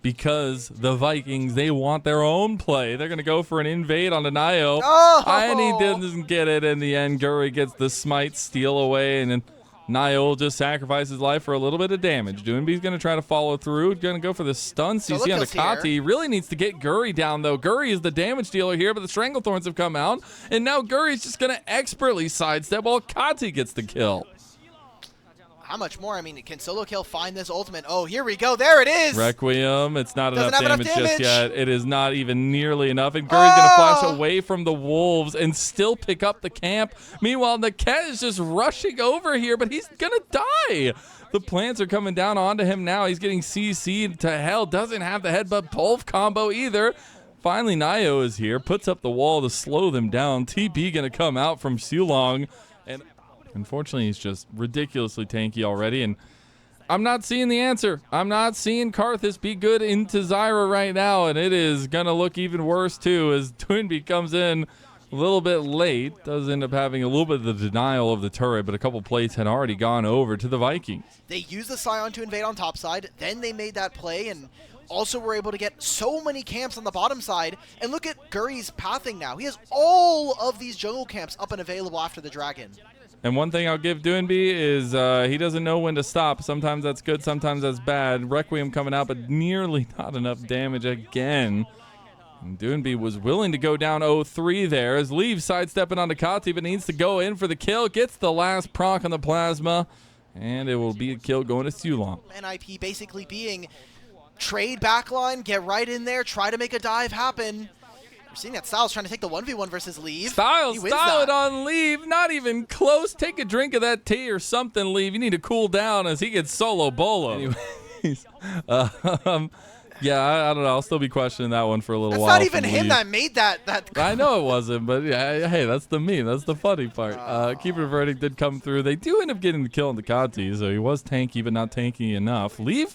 Because the Vikings, they want their own play. They're going to go for an invade on Nio. Oh! And he doesn't get it in the end. Guri gets the smite, steal away, and then Nio will just sacrifice his life for a little bit of damage. Doinby's going to try to follow through. Going to go for the stun CC on the Kati. Really needs to get Guri down, though. Guri is the damage dealer here, but the Stranglethorns have come out. And now Guri's just going to expertly sidestep while Kati gets the kill. How much more? I mean, can Solo Kill find this ultimate? Oh, here we go. There it is. Requiem. It's not Doesn't enough have damage enough just yet. It is not even nearly enough. And Guri's going to flash away from the wolves and still pick up the camp. Meanwhile, Niket is just rushing over here, but he's going to die. The plants are coming down onto him now. He's getting CC'd to hell. Doesn't have the headbutt pulve combo either. Finally, Nio is here. Puts up the wall to slow them down. TP going to come out from Sulong. And unfortunately, he's just ridiculously tanky already, and I'm not seeing the answer. I'm not seeing Karthus be good into Zyra right now, and it is going to look even worse, too, as Doinby comes in a little bit late. Does end up having a little bit of the denial of the turret, but a couple plates had already gone over to the Vikings. They used the Scion to invade on top side, then they made that play, and also were able to get so many camps on the bottom side. And look at Guri's pathing now. He has all of these jungle camps up and available after the dragon. And one thing I'll give Doinby is he doesn't know when to stop. Sometimes that's good, sometimes that's bad. Requiem coming out, but nearly not enough damage again. And Doinby was willing to go down 0-3 there as Leave sidestepping onto Kati, but needs to go in for the kill. Gets the last proc on the plasma, and it will be a kill going to Sulong. NIP basically being trade backline, get right in there, try to make a dive happen. We're seeing that Styles trying to take the 1v1 versus Leave. Style it on Leave, not even close. Take a drink of that tea or something, Leave. You need to cool down as he gets solo bolo. Anyways, yeah, I don't know. I'll still be questioning that one for a little while. That's not even him that made that. I know it wasn't, but yeah, hey, that's the meme. That's the funny part. Keeper Verdict did come through. They do end up getting the kill on the Kati, so he was tanky, but not tanky enough. Leave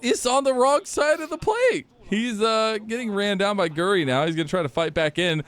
is on the wrong side of the plate. He's getting ran down by Guri now. He's going to try to fight back in.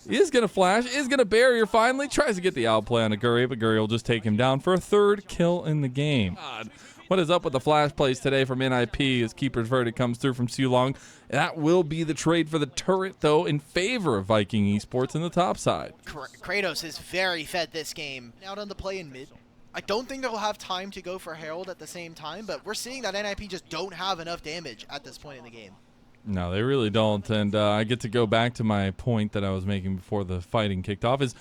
Is going to flash. Is going to barrier finally. Tries to get the outplay on a Guri, but Guri will just take him down for a third kill in the game. God, what is up with the flash plays today from NIP as Keeper's Verdict comes through from Sulong? That will be the trade for the turret, though, in favor of Viking Esports in the top side. Kratos is very fed this game. Out on the play in mid. I don't think they'll have time to go for Herald at the same time, but we're seeing that NIP just don't have enough damage at this point in the game. No, they really don't, and I get to go back to my point that I was making before the fighting kicked off is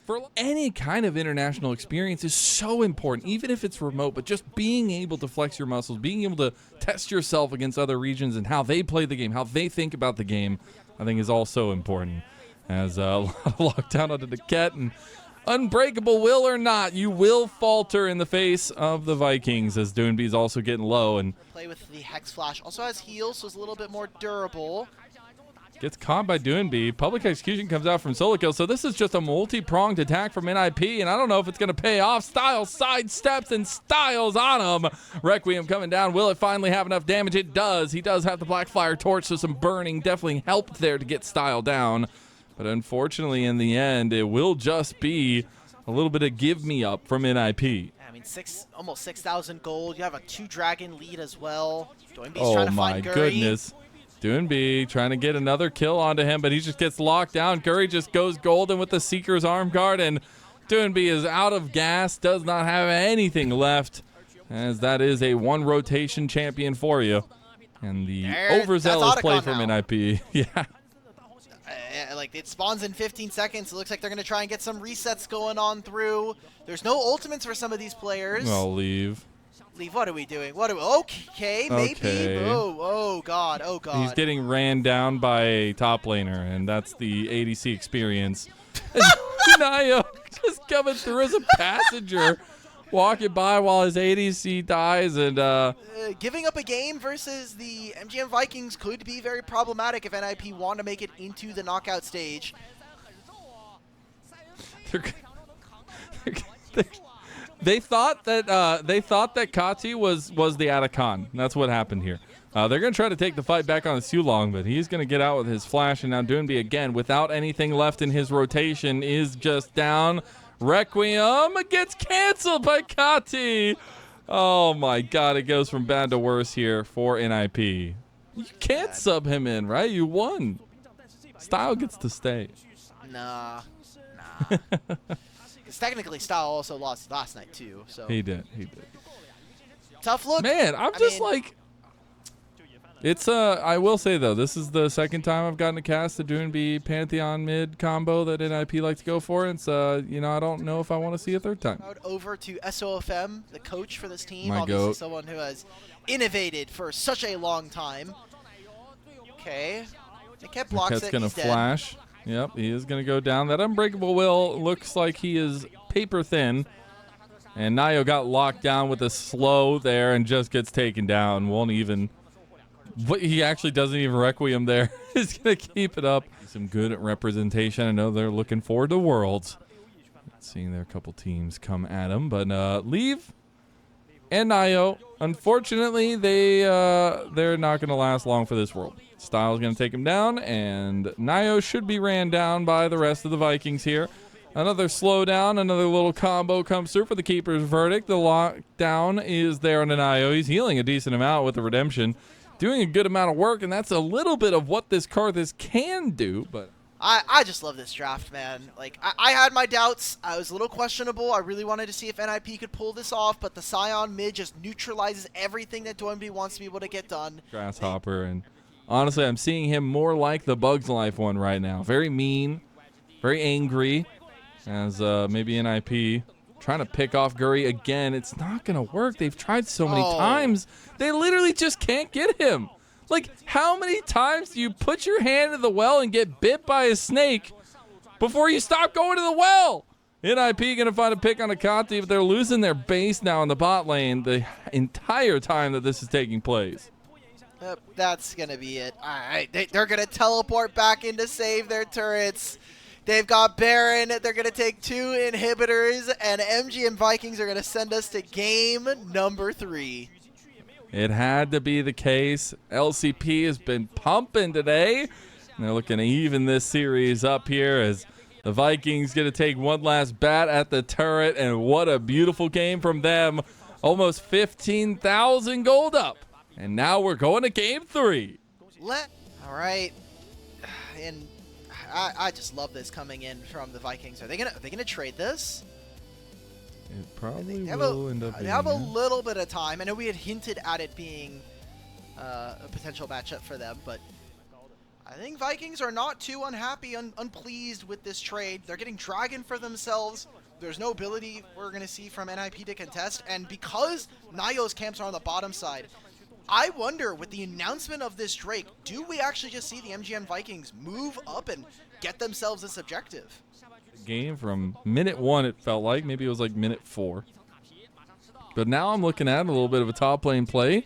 For any kind of international experience is so important, even if it's remote, but just being able to flex your muscles, being able to test yourself against other regions and how they play the game, how they think about the game, I think is also important. As a lot of lockdown onto the Ket, and unbreakable will or not, you will falter in the face of the Vikings, as Doonby's also getting low and Play with the Hex Flash. Also has heals, so it's a little bit more durable. gets caught by Doonby. Public execution comes out from solo kill, so this is just a multi-pronged attack from NIP, and I don't know if it's going to pay off. Styles sidesteps and Styles on him. Requiem coming down. Will it finally have enough damage? It does. He does have the Blackfire torch, so some burning definitely helped there to get Style down. But unfortunately, in the end, it will just be a little bit of give me up from NIP. I mean, almost 6,000 gold. You have a 2-dragon lead as well. Doinby's Oh trying to my find Guri. goodness. Doonby trying to get another kill onto him, but he just gets locked down. Guri just goes golden with the Seeker's arm guard, and Doonby is out of gas, does not have anything left, as that is a one rotation champion for you. And the overzealous play from now. NIP. Yeah. Like, it spawns in 15 seconds. It looks like they're going to try and get some resets going on through. There's no ultimates for some of these players. I'll leave. Leave, what are we doing? Okay, maybe. Okay. Oh, God. Oh, God. He's getting ran down by a top laner, and that's the ADC experience. Nayo just coming through as a passenger, walking by while his ADC dies, and giving up a game versus the MGM Vikings could be very problematic if NIP want to make it into the knockout stage. They thought that Kati was the Atakan. That's what happened here. They're going to try to take the fight back on Sulong, but he's going to get out with his flash, and now Doonby again, without anything left in his rotation, is just down. Requiem gets canceled by Kati. Oh my God, it goes from bad to worse here for NIP. You can't sub him in, right? You won. Style gets to stay. Nah. Because technically Style also lost last night too. So He did. tough look. Man, I mean, like, it's I will say though, this is the second time I've gotten a cast the Doonby Pantheon mid combo that NIP like to go for. It's you know, I don't know if I want to see a third time. Over to SOFM, the coach for this team, My obviously goat. someone who has innovated for such a long time. Okay, the Ket blocks Ket's it. gonna He's dead. flash. Yep, he is gonna go down. That unbreakable will looks like he is paper thin. And Nayo got locked down with a slow there and just gets taken down. Won't even. He actually doesn't even Requiem there. He's going to keep it up. Some good representation. I know they're looking forward to Worlds. Seeing there a couple teams come at him. But Leave and Nayo, unfortunately, they're not going to last long for this World. Style's going to take him down, and Nayo should be ran down by the rest of the Vikings here. Another slowdown, another little combo comes through for the keeper's verdict. The lockdown is there on Nayo. He's healing a decent amount with the redemption. Doing a good amount of work, and that's a little bit of what this Karthus can do. But I just love this draft, man. Like, I had my doubts. I was a little questionable. I really wanted to see if NIP could pull this off, but the Scion mid just neutralizes everything that Doinby wants to be able to get done. Grasshopper, and honestly, I'm seeing him more like the Bugs Life one right now. Very mean, very angry, as maybe NIP trying to pick off Guri again. It's not going to work. They've tried so many times. They literally just can't get him. Like, how many times do you put your hand in the well and get bit by a snake before you stop going to the well? NIP going to find a pick on Akati, but they're losing their base now in the bot lane the entire time that this is taking place. That's going to be it. All right, they're going to teleport back in to save their turrets. They've got Baron. They're going to take 2 inhibitors, and MGM Vikings are going to send us to game number 3. It had to be the case. LCP has been pumping today, and they're looking to even this series up here as the Vikings get to take one last bat at the turret, and what a beautiful game from them. Almost 15,000 gold up, and now we're going to game 3. All right, and I just love this coming in from the Vikings. Are they gonna trade this? It probably They will end up They have a being little bit of time. I know we had hinted at it being a potential matchup for them, but I think Vikings are not too unhappy, unpleased with this trade. They're getting Dragon for themselves. There's no ability we're going to see from NIP to contest. And because Nayo's camps are on the bottom side, I wonder, with the announcement of this Drake, do we actually just see the MGM Vikings move up and get themselves this objective? Game from minute 1, it felt like. Maybe it was like minute 4. But now I'm looking at a little bit of a top lane play.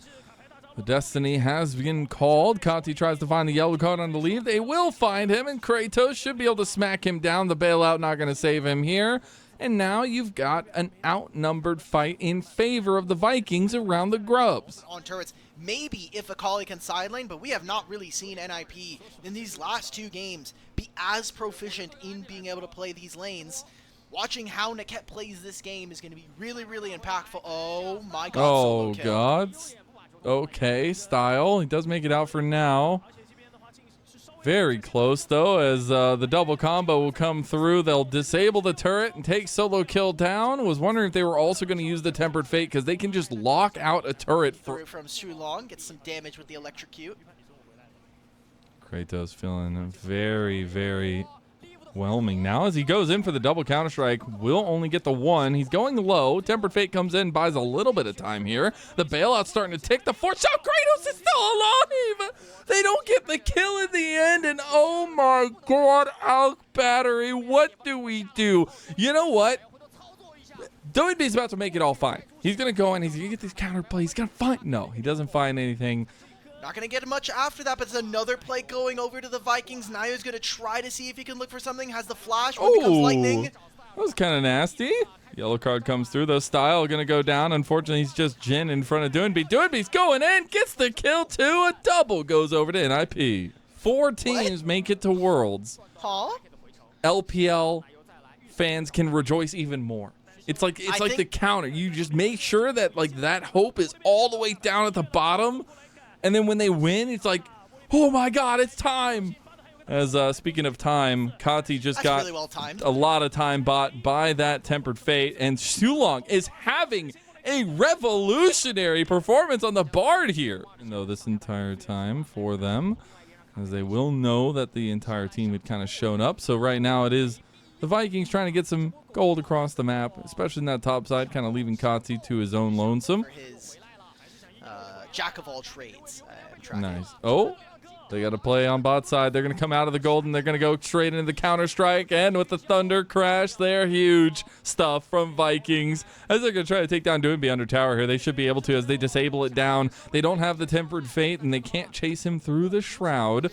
The Destiny has been called. Kati tries to find the yellow card on the leave. They will find him, and Kratos should be able to smack him down. The bailout not going to save him here. And now you've got an outnumbered fight in favor of the Vikings around the Grubs. On turrets, maybe if Akali can side lane, but we have not really seen NIP in these last 2 games be as proficient in being able to play these lanes. Watching how Niket plays this game is going to be really, really impactful. Oh my god. Oh, gods. Okay, Style. He does make it out for now. Very close, though, as the double combo will come through. They'll disable the turret and take solo kill down. Was wondering if they were also going to use the Tempered Fate, because they can just lock out a turret. From Shulong, gets some damage with the electrocute. Kratos feeling very, very whelming now as he goes in for the double Counter-Strike. Will only get the 1. He's going low. Tempered Fate comes in, buys a little bit of time here. The bailout's starting to tick. The 4th shot. Kratos is still alive. They don't get the kill in the end, and oh my god, Alk Battery, what do we do? You know what? WB's about to make it all fine. He's going to go in. He's going to get these counter plays. He's going to find. No, he doesn't find anything. Not going to get much after that, but it's another play going over to the Vikings. Nayo's going to try to see if he can look for something. Has the flash. When becomes lightning. That was kind of nasty. Yellow card comes through, though. Style going to go down. Unfortunately, he's just Jin in front of Doinby. Doinby's going in. Gets the kill, too. A double goes over to NIP. 4 teams make it to Worlds. Huh? LPL fans can rejoice even more. It's like the counter. You just make sure that that hope is all the way down at the bottom. And then when they win, it's like, oh my god, it's time. As speaking of time, Kati just got really well timed. A lot of time bought by that Tempered Fate. And Shulong is having a revolutionary performance on the Bard here. And though this entire time for them, as they will know that the entire team had kind of shown up. So right now it is the Vikings trying to get some gold across the map, especially in that top side, kind of leaving Kati to his own lonesome. For his jack of all trades. Nice. Oh, they got to play on bot side. They're going to come out of the gold and they're going to go straight into the Counter-Strike. And with the Thunder Crash there, huge stuff from Vikings. As they're going to try to take down Doinby under tower here. They should be able to as they disable it down. They don't have the Tempered Fate and they can't chase him through the Shroud.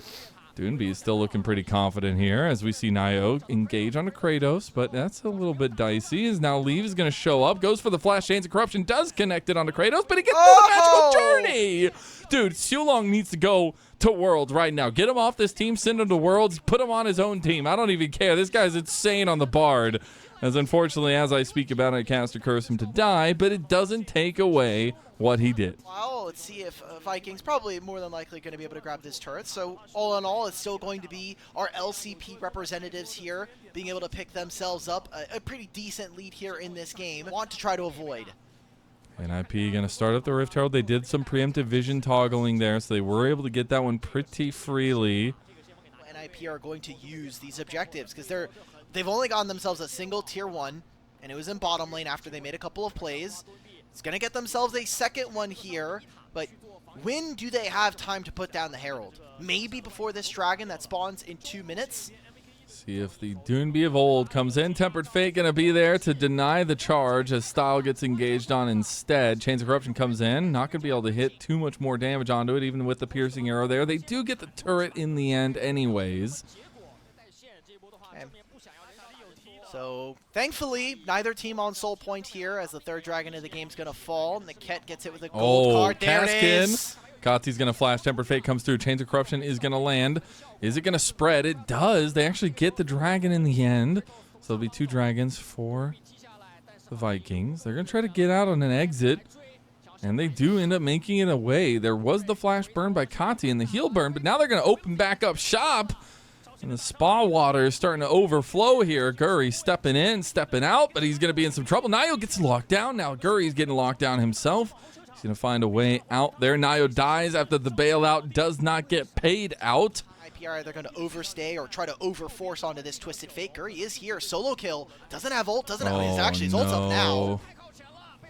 Doinby is still looking pretty confident here as we see Nayo engage on a Kratos, but that's a little bit dicey as now Leave is going to show up, goes for the flash, Chains of Corruption, does connect it onto Kratos, but he gets through the magical journey! Dude, Shulong needs to go to Worlds right now. Get him off this team, send him to Worlds, put him on his own team. I don't even care. This guy's insane on the Bard. As unfortunately, as I speak about it, I cast a curse him to die, but it doesn't take away what he did. Well, let's see if Vikings probably more than likely going to be able to grab this turret. So all in all, it's still going to be our LCP representatives here being able to pick themselves up a pretty decent lead here in this game. Want to try to avoid. NIP going to start up the Rift Herald. They did some preemptive vision toggling there, so they were able to get that one pretty freely. NIP are going to use these objectives because they've only gotten themselves a single tier 1, and it was in bottom lane after they made a couple of plays. It's going to get themselves a second one here, but when do they have time to put down the Herald? Maybe before this dragon that spawns in 2 minutes? See if the Doinby of old comes in. Tempered Fate going to be there to deny the charge as Style gets engaged on instead. Chains of Corruption comes in. Not going to be able to hit too much more damage onto it, even with the piercing arrow there. They do get the turret in the end anyways. Okay. So, thankfully, neither team on soul point here as the third dragon of the game is going to fall. Niket gets it with a gold card. There it is. Kati's going to flash. Tempered Fate comes through. Chains of Corruption is going to land. Is it going to spread? It does. They actually get the dragon in the end. So there'll be 2 dragons for the Vikings. They're going to try to get out on an exit. And they do end up making it away. There was the flash burn by Kati and the heal burn, but now they're going to open back up shop. And the spa water is starting to overflow here. Guri stepping in, stepping out, but he's going to be in some trouble. Nayo gets locked down. Now Guri's getting locked down himself. He's going to find a way out there. Nayo dies after the bailout does not get paid out. NIP are either going to overstay or try to overforce onto this Twisted Fate. Guri is here. Solo kill. Doesn't have ult. Doesn't have. It's actually his ult's up now.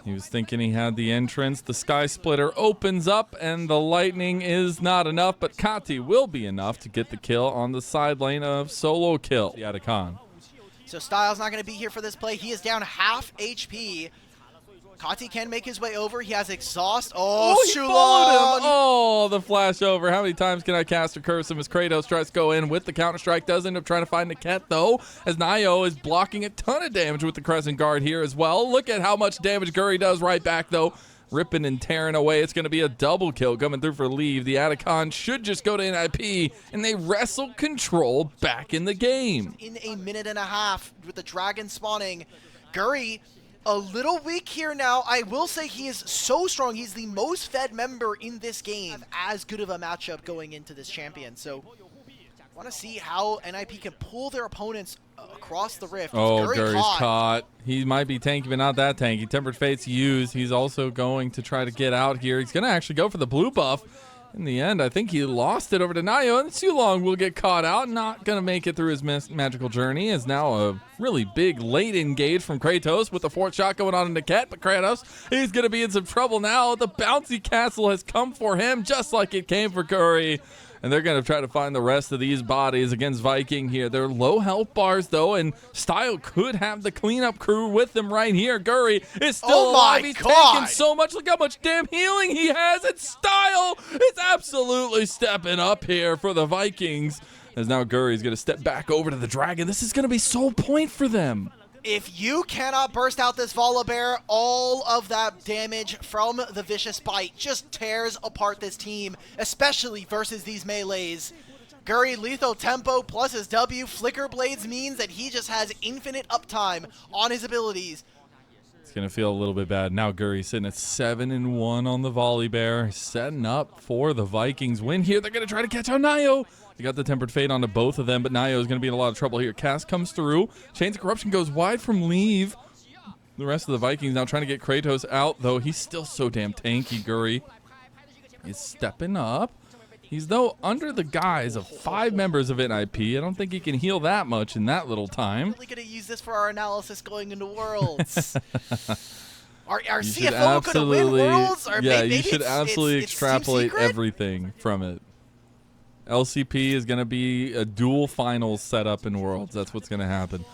He was thinking he had the entrance. The Sky Splitter opens up, and the lightning is not enough, but Kati will be enough to get the kill on the side lane of Solo Kill. Yadakan. So Styles not going to be here for this play. He is down half HP. Kati can make his way over. He has exhaust. Oh, he Shulon! followed him. Oh, the flash over. How many times can I cast or curse him as Kratos tries to go in with the Counter-Strike? Does end up trying to find Niket, though, as Nayo is blocking a ton of damage with the Crescent Guard here as well. Look at how much damage Guri does right back, though. Ripping and tearing away. It's going to be a double kill coming through for Leave. The Atacon should just go to NIP, and they wrestle control back in the game. In a minute and a half with the dragon spawning, Guri a little weak here now. I will say he is so strong. He's the most fed member in this game. As good of a matchup going into this champion. So I want to see how NIP can pull their opponents across the rift. Oh, Guri's caught. He might be tanky, but not that tanky. Tempered Fate's used. He's also going to try to get out here. He's going to actually go for the blue buff. In the end, I think he lost it over to Nayo, and Sulong will get caught out. Not going to make it through his magical journey. Is now a really big late engage from Kratos with the fourth shot going on in Niket, but Kratos, he's going to be in some trouble now. The bouncy castle has come for him, just like it came for Guri. And they're going to try to find the rest of these bodies against Viking here. They're low health bars, though, and Style could have the cleanup crew with them right here. Guri is still alive. He's taking so much. Look how much damn healing he has. And Style is absolutely stepping up here for the Vikings. As now Guri's going to step back over to the Dragon. This is going to be sole point for them. If you cannot burst out this Volibear, all of that damage from the Vicious Bite just tears apart this team, especially versus these melees. Guri lethal tempo plus his W. Flicker Blades means that he just has infinite uptime on his abilities. It's going to feel a little bit bad. Now Guri sitting at 7-1 on the Volibear, setting up for the Vikings win here. They're going to try to catch out Nayo. They got the Tempered Fate onto both of them, but Nayo is going to be in a lot of trouble here. Cass comes through. Chains of Corruption goes wide from Leave. The rest of the Vikings now trying to get Kratos out, though he's still so damn tanky. Guri is stepping up. He's, though, under the guise of 5 members of NIP. I don't think he can heal that much in that little time. We're really going to use this for our analysis going into Worlds. Our CFO going to win Worlds? Or yeah, maybe you should absolutely extrapolate everything from it. LCP is going to be a dual finals setup in Worlds. That's what's going to happen.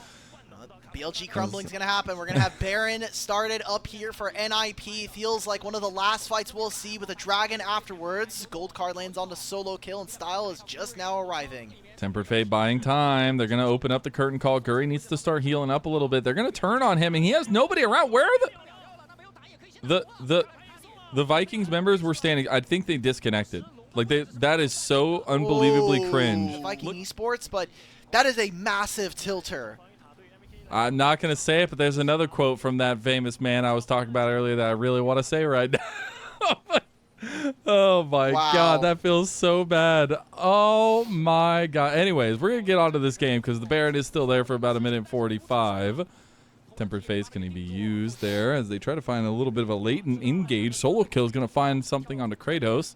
BLG crumbling is going to happen. We're going to have Baron started up here for NIP. Feels like one of the last fights we'll see with a Dragon afterwards. Gold card lands onto Solo Kill, and Style is just now arriving. Tempered Fate buying time. They're going to open up the curtain call. Guri needs to start healing up a little bit. They're going to turn on him, and he has nobody around. Where are the Vikings members were standing? I think they disconnected. Like, that is so unbelievably cringe. Viking Esports, but that is a massive tilter. I'm not going to say it, but there's another quote from that famous man I was talking about earlier that I really want to say right now. Oh, my God. That feels so bad. Oh, my God. Anyways, we're going to get onto this game because the Baron is still there for about 1:45. Tempered Face can be used there as they try to find a little bit of a latent engage. Solo Kill is going to find something onto Kratos.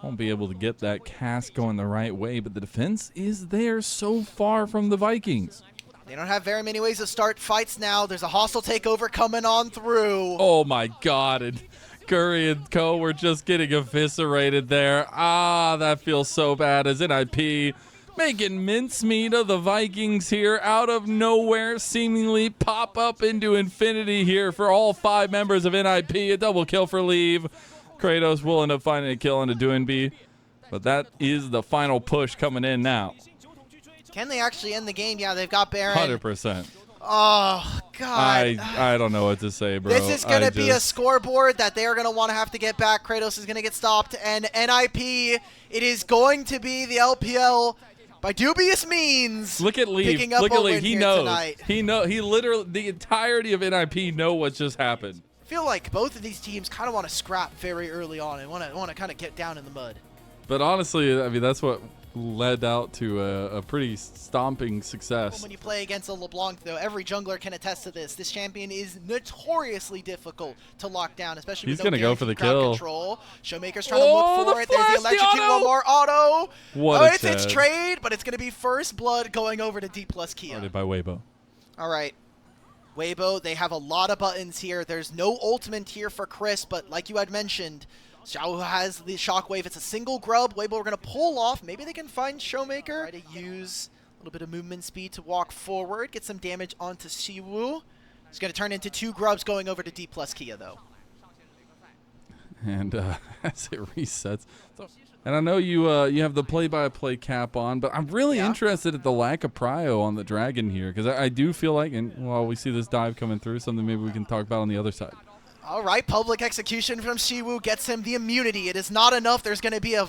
Won't be able to get that cast going the right way, but the defense is there so far from the Vikings. They don't have very many ways to start fights now. There's a hostile takeover coming on through. Oh my God, and Guri and co were just getting eviscerated there. Ah, that feels so bad as NIP making mincemeat of the Vikings here out of nowhere, seemingly pop up into infinity here for all 5 members of NIP. A double kill for Leave. Kratos will end up finding a kill on a Doinby, but that is the final push coming in now. Can they actually end the game? Yeah, they've got Baron. 100%. Oh, God. I don't know what to say, bro. This is going to be a scoreboard that they are going to want to have to get back. Kratos is going to get stopped, and NIP, it is going to be the LPL by dubious means. Look at Leave. Look at Leave. He knows. He literally, the entirety of NIP know what just happened. I feel like both of these teams kind of want to scrap very early on and want to kind of get down in the mud. But honestly, I mean, that's what led out to a pretty stomping success. When you play against a LeBlanc, though, every jungler can attest to this. This champion is notoriously difficult to lock down, especially He's with no gonna go for the guaranteed crowd kill. Control. Showmaker's trying to look for the it. There's the flash, the electrocute, auto! one more auto. What Oh, a it's Chad. trade, but it's going to be first blood going over to Dplus Kia. Started by Waybo. All right. Waybo, they have a lot of buttons here. There's no ultimate here for Chris, but like you had mentioned, Xiao has the shockwave. It's a single grub. Waybo are going to pull off. Maybe they can find Showmaker. Try to use a little bit of movement speed to walk forward, get some damage onto Siwoo. It's going to turn into 2 grubs going over to Dplus Kia, though. And as it resets. And I know you have the play-by-play cap on, but I'm really interested at the lack of prio on the dragon here, because I do feel like, and while we see this dive coming through, something maybe we can talk about on the other side. All right, public execution from Siwoo gets him the immunity. It is not enough. There's going to be a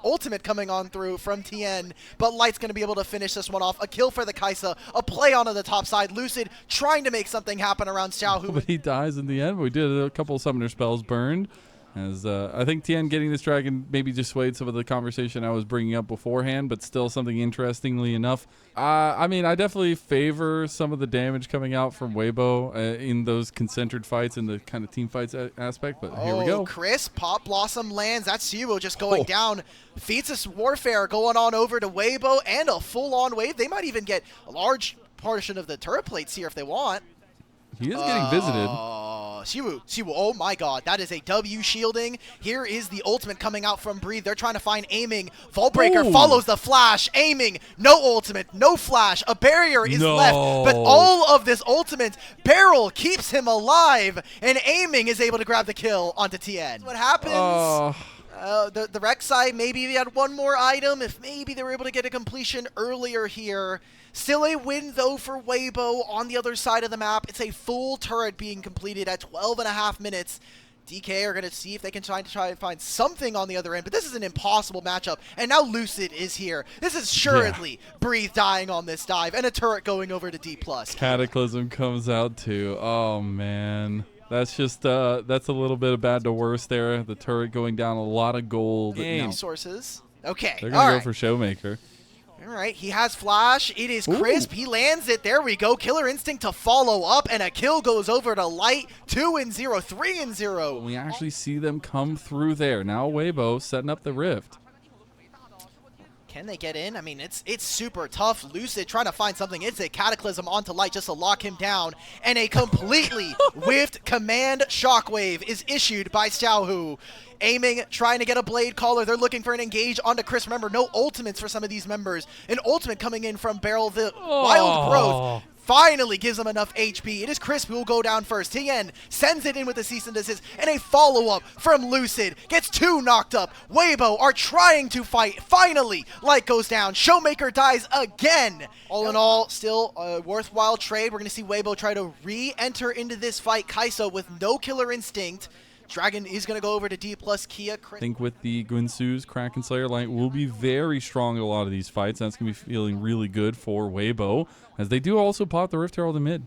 ultimate coming on through from Tien, but Light's going to be able to finish this one off. A kill for the Kaisa, a play onto the top side. Lucid trying to make something happen around Xiao. But he dies in the end. We did a couple of summoner spells burned. As I think Tien getting this dragon maybe dissuade some of the conversation I was bringing up beforehand, but still something interestingly enough. I mean, I definitely favor some of the damage coming out from Waybo in those concentric fights and the kind of team fights aspect, but here we go. Chris, Pop Blossom lands. That's Siwoo just going down. Feats Warfare going on over to Waybo and a full-on wave. They might even get a large portion of the turret plates here if they want. He is getting visited. Siwoo, oh my god, that is a W shielding. Here is the ultimate coming out from Breathe. They're trying to find aiming. Vaultbreaker follows the flash, aiming, no ultimate, no flash. A barrier is left, but all of this ultimate barrel keeps him alive, and aiming is able to grab the kill onto Tien. What happens? The Rek'Sai maybe had one more item, if maybe they were able to get a completion earlier here. Still a win, though, for Waybo on the other side of the map. It's a full turret being completed at 12.5 minutes. DK are going to see if they can try and find something on the other end, but this is an impossible matchup. And now Lucid is here. This is assuredly Breathe dying on this dive, and a turret going over to Dplus. Cataclysm comes out, too. Oh, man. That's just, that's a little bit of bad to worse there. The turret going down, a lot of gold. Sources. Okay. They're going to go for Showmaker. All right, he has flash. It is Crisp. He lands it. There we go. Killer Instinct to follow up, and a kill goes over to Light. 2-0, 3-0. We actually see them come through there. Now Waybo setting up the rift. Can they get in? I mean, it's super tough. Lucid trying to find something. It's a Cataclysm onto Light just to lock him down. And a completely whiffed command shockwave is issued by Xiaohu. Aiming, trying to get a Blade Caller. They're looking for an engage onto Chris. Remember, no ultimates for some of these members. An ultimate coming in from Beryl, the Wild Growth. Finally gives him enough HP. It is Crisp who will go down first. Tien sends it in with a cease and desist, and a follow-up from Lucid. Gets 2 knocked up. Waybo are trying to fight. Finally, Light goes down. Showmaker dies again. All in all, still a worthwhile trade. We're going to see Waybo try to re-enter into this fight. Kai'Sa with no Killer Instinct. Dragon is going to go over to Dplus Kia. I think with the Guinsoo's Kraken Slayer Light will be very strong in a lot of these fights. That's going to be feeling really good for Waybo, as they do also pop the Rift Herald in mid.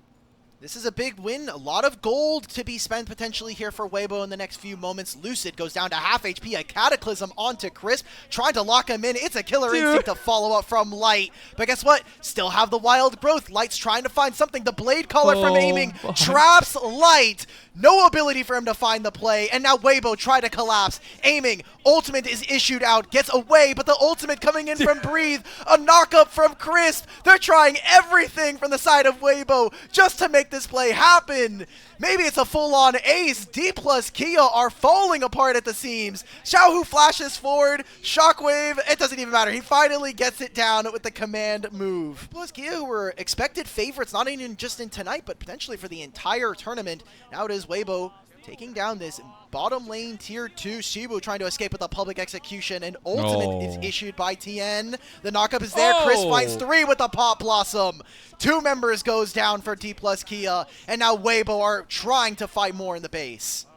This is a big win. A lot of gold to be spent potentially here for Waybo in the next few moments. Lucid goes down to half HP. A Cataclysm onto Crisp. Trying to lock him in. It's a Killer Instinct to follow up from Light. But guess what? Still have the Wild Growth. Light's trying to find something. The Blade Caller from aiming traps Light. No ability for him to find the play. And now Waybo try to collapse. Aiming. Ultimate is issued out. Gets away. But the ultimate coming in from Breathe. A knock-up from Crisp. They're trying everything from the side of Waybo just to make this play happen. Maybe it's a full-on ace. Dplus Kia are falling apart at the seams. Xiaohu flashes forward. Shockwave. It doesn't even matter. He finally gets it down with the command move. Dplus Kia, who were expected favorites, not even just in tonight, but potentially for the entire tournament. Now it is Waybo taking down this bottom lane tier 2. Shibu trying to escape with a public execution. And ultimate is issued by Tien. The knockup is there. Chris finds 3 with the Pop Blossom. 2 members goes down for Dplus Kia. And now Waybo are trying to fight more in the base.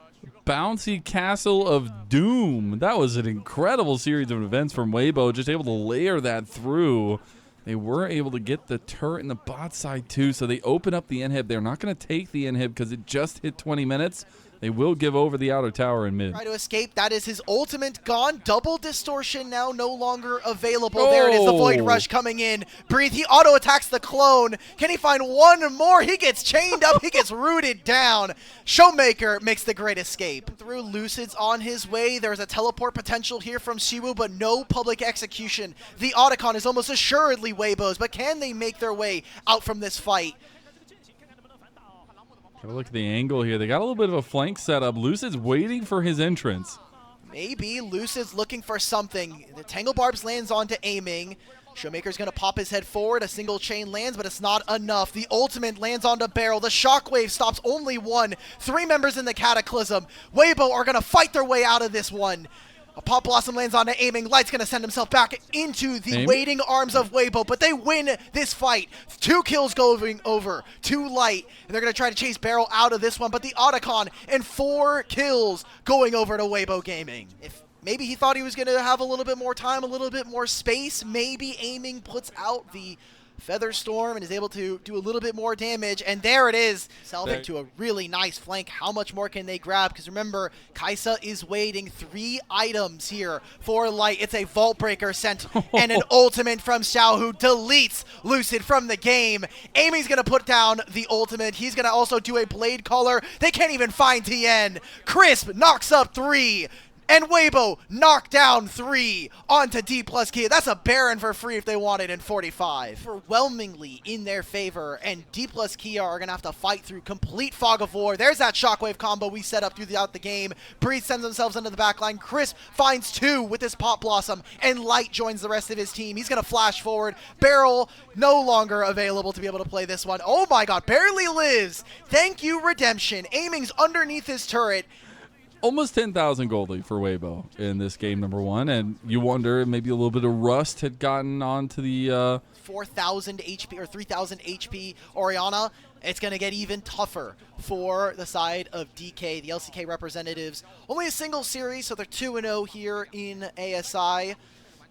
Bouncy Castle of Doom. That was an incredible series of events from Waybo. Just able to layer that through. They were able to get the turret in the bot side too, so they open up the inhib. They're not going to take the inhib because it just hit 20 minutes. They will give over the outer tower in mid. Try to escape. That is his ultimate gone. Double distortion now no longer available. There it is, the Void Rush coming in. Breathe. He auto-attacks the clone. Can he find one more? He gets chained up. He gets rooted down. Showmaker makes the great escape. Through Lucid's on his way. There's a teleport potential here from Siwu, but no public execution. The Otacon is almost assuredly Waybo's, but can they make their way out from this fight? Gotta look at the angle here. They got a little bit of a flank setup. Lucid's waiting for his entrance. Maybe Lucid's looking for something. The Tangle Barbs lands onto aiming. Showmaker's going to pop his head forward. A single chain lands, but it's not enough. The ultimate lands onto Barrel. The shockwave stops only one. 3 members in the Cataclysm. Waybo are going to fight their way out of this one. A Pop Blossom lands onto aiming. Light's going to send himself back into the waiting arms of Waybo, but they win this fight. 2 kills going over to Light, and they're going to try to chase Barrel out of this one, but the Otacon and 4 kills going over to Waybo Gaming. If maybe he thought he was going to have a little bit more time, a little bit more space, maybe aiming puts out the Feather Storm and is able to do a little bit more damage, and there it is. Salving to a really nice flank. How much more can they grab? Because remember, Kaisa is waiting. 3 items here for Light. It's a Vault Breaker sent and an ultimate from Xiao, who deletes Lucid from the game. Amy's going to put down the ultimate. He's going to also do a Blade Caller. They can't even find Tien. Crisp knocks up 3. And Waybo knocked down 3 onto Dplus Kia. That's a Baron for free if they want it in 45. Overwhelmingly in their favor, and Dplus Kia are going to have to fight through complete fog of war. There's that shockwave combo we set up throughout the game. Breeze sends themselves into the backline. Chris finds 2 with his Pop Blossom, and Light joins the rest of his team. He's going to flash forward. Barrel no longer available to be able to play this one. Oh my god, barely lives. Thank you, Redemption. Aiming's underneath his turret. Almost 10,000 gold lead for Waybo in this game number 1, and you wonder maybe a little bit of rust had gotten onto the 4,000 HP or 3,000 HP Orianna. It's going to get even tougher for the side of DK, the LCK representatives. Only a single series, so they're 2-0 here in ASI.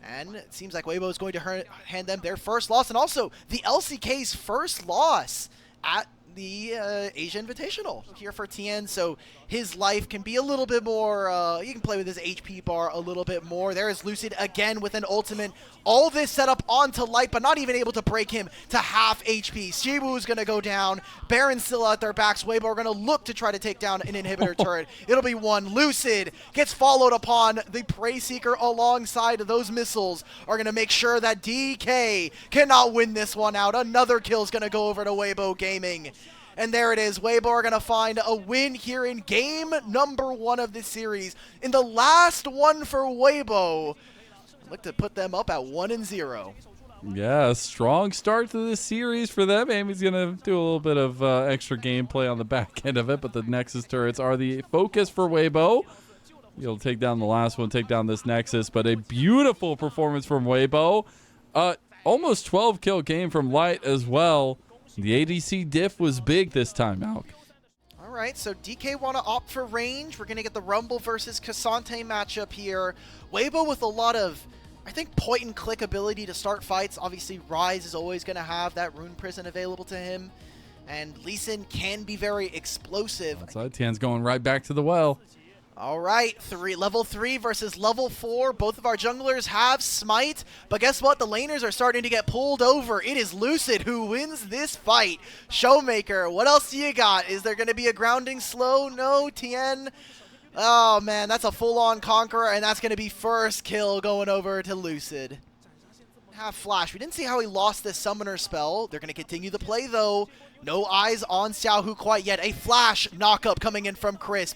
And it seems like Waybo is going to hand them their first loss, and also the LCK's first loss at the Asia Invitational here for Tien, so his life can be a little bit more, you can play with his HP bar a little bit more. There is Lucid again with an ultimate. All this set up onto Light, but not even able to break him to half HP. Shibu is going to go down. Baron's still at their backs. Waybo are going to look to try to take down an inhibitor turret. It'll be 1. Lucid gets followed upon. The Prey Seeker alongside of those missiles are going to make sure that DK cannot win this one out. Another kill is going to go over to Waybo Gaming. And there it is. Waybo are going to find a win here in game number 1 of this series. In the last one for Waybo, look to put them up at 1-0. Yeah, strong start to this series for them. Amy's going to do a little bit of extra gameplay on the back end of it, but the Nexus turrets are the focus for Waybo. You'll take down the last one, take down this Nexus, but a beautiful performance from Waybo. Almost 12 kill game from Light as well. The ADC diff was big this time, Alk. All right, so DK want to opt for range. We're going to get the Rumble versus Cassante matchup here. Waybo with a lot of, I think, point-and-click ability to start fights. Obviously, Ryze is always going to have that Rune Prison available to him. And Lee Sin can be very explosive. Outside, Tien's going right back to the well. All right, level 3 versus level 4. Both of our junglers have Smite, but guess what? The laners are starting to get pulled over. It is Lucid who wins this fight. Showmaker, what else do you got? Is there going to be a grounding slow? No, Tien. Oh, man, that's a full-on Conqueror, and that's going to be first kill going over to Lucid. Have Flash. We didn't see how he lost this Summoner spell. They're going to continue the play, though. No eyes on Xiaohu quite yet. A Flash knock-up coming in from Crisp.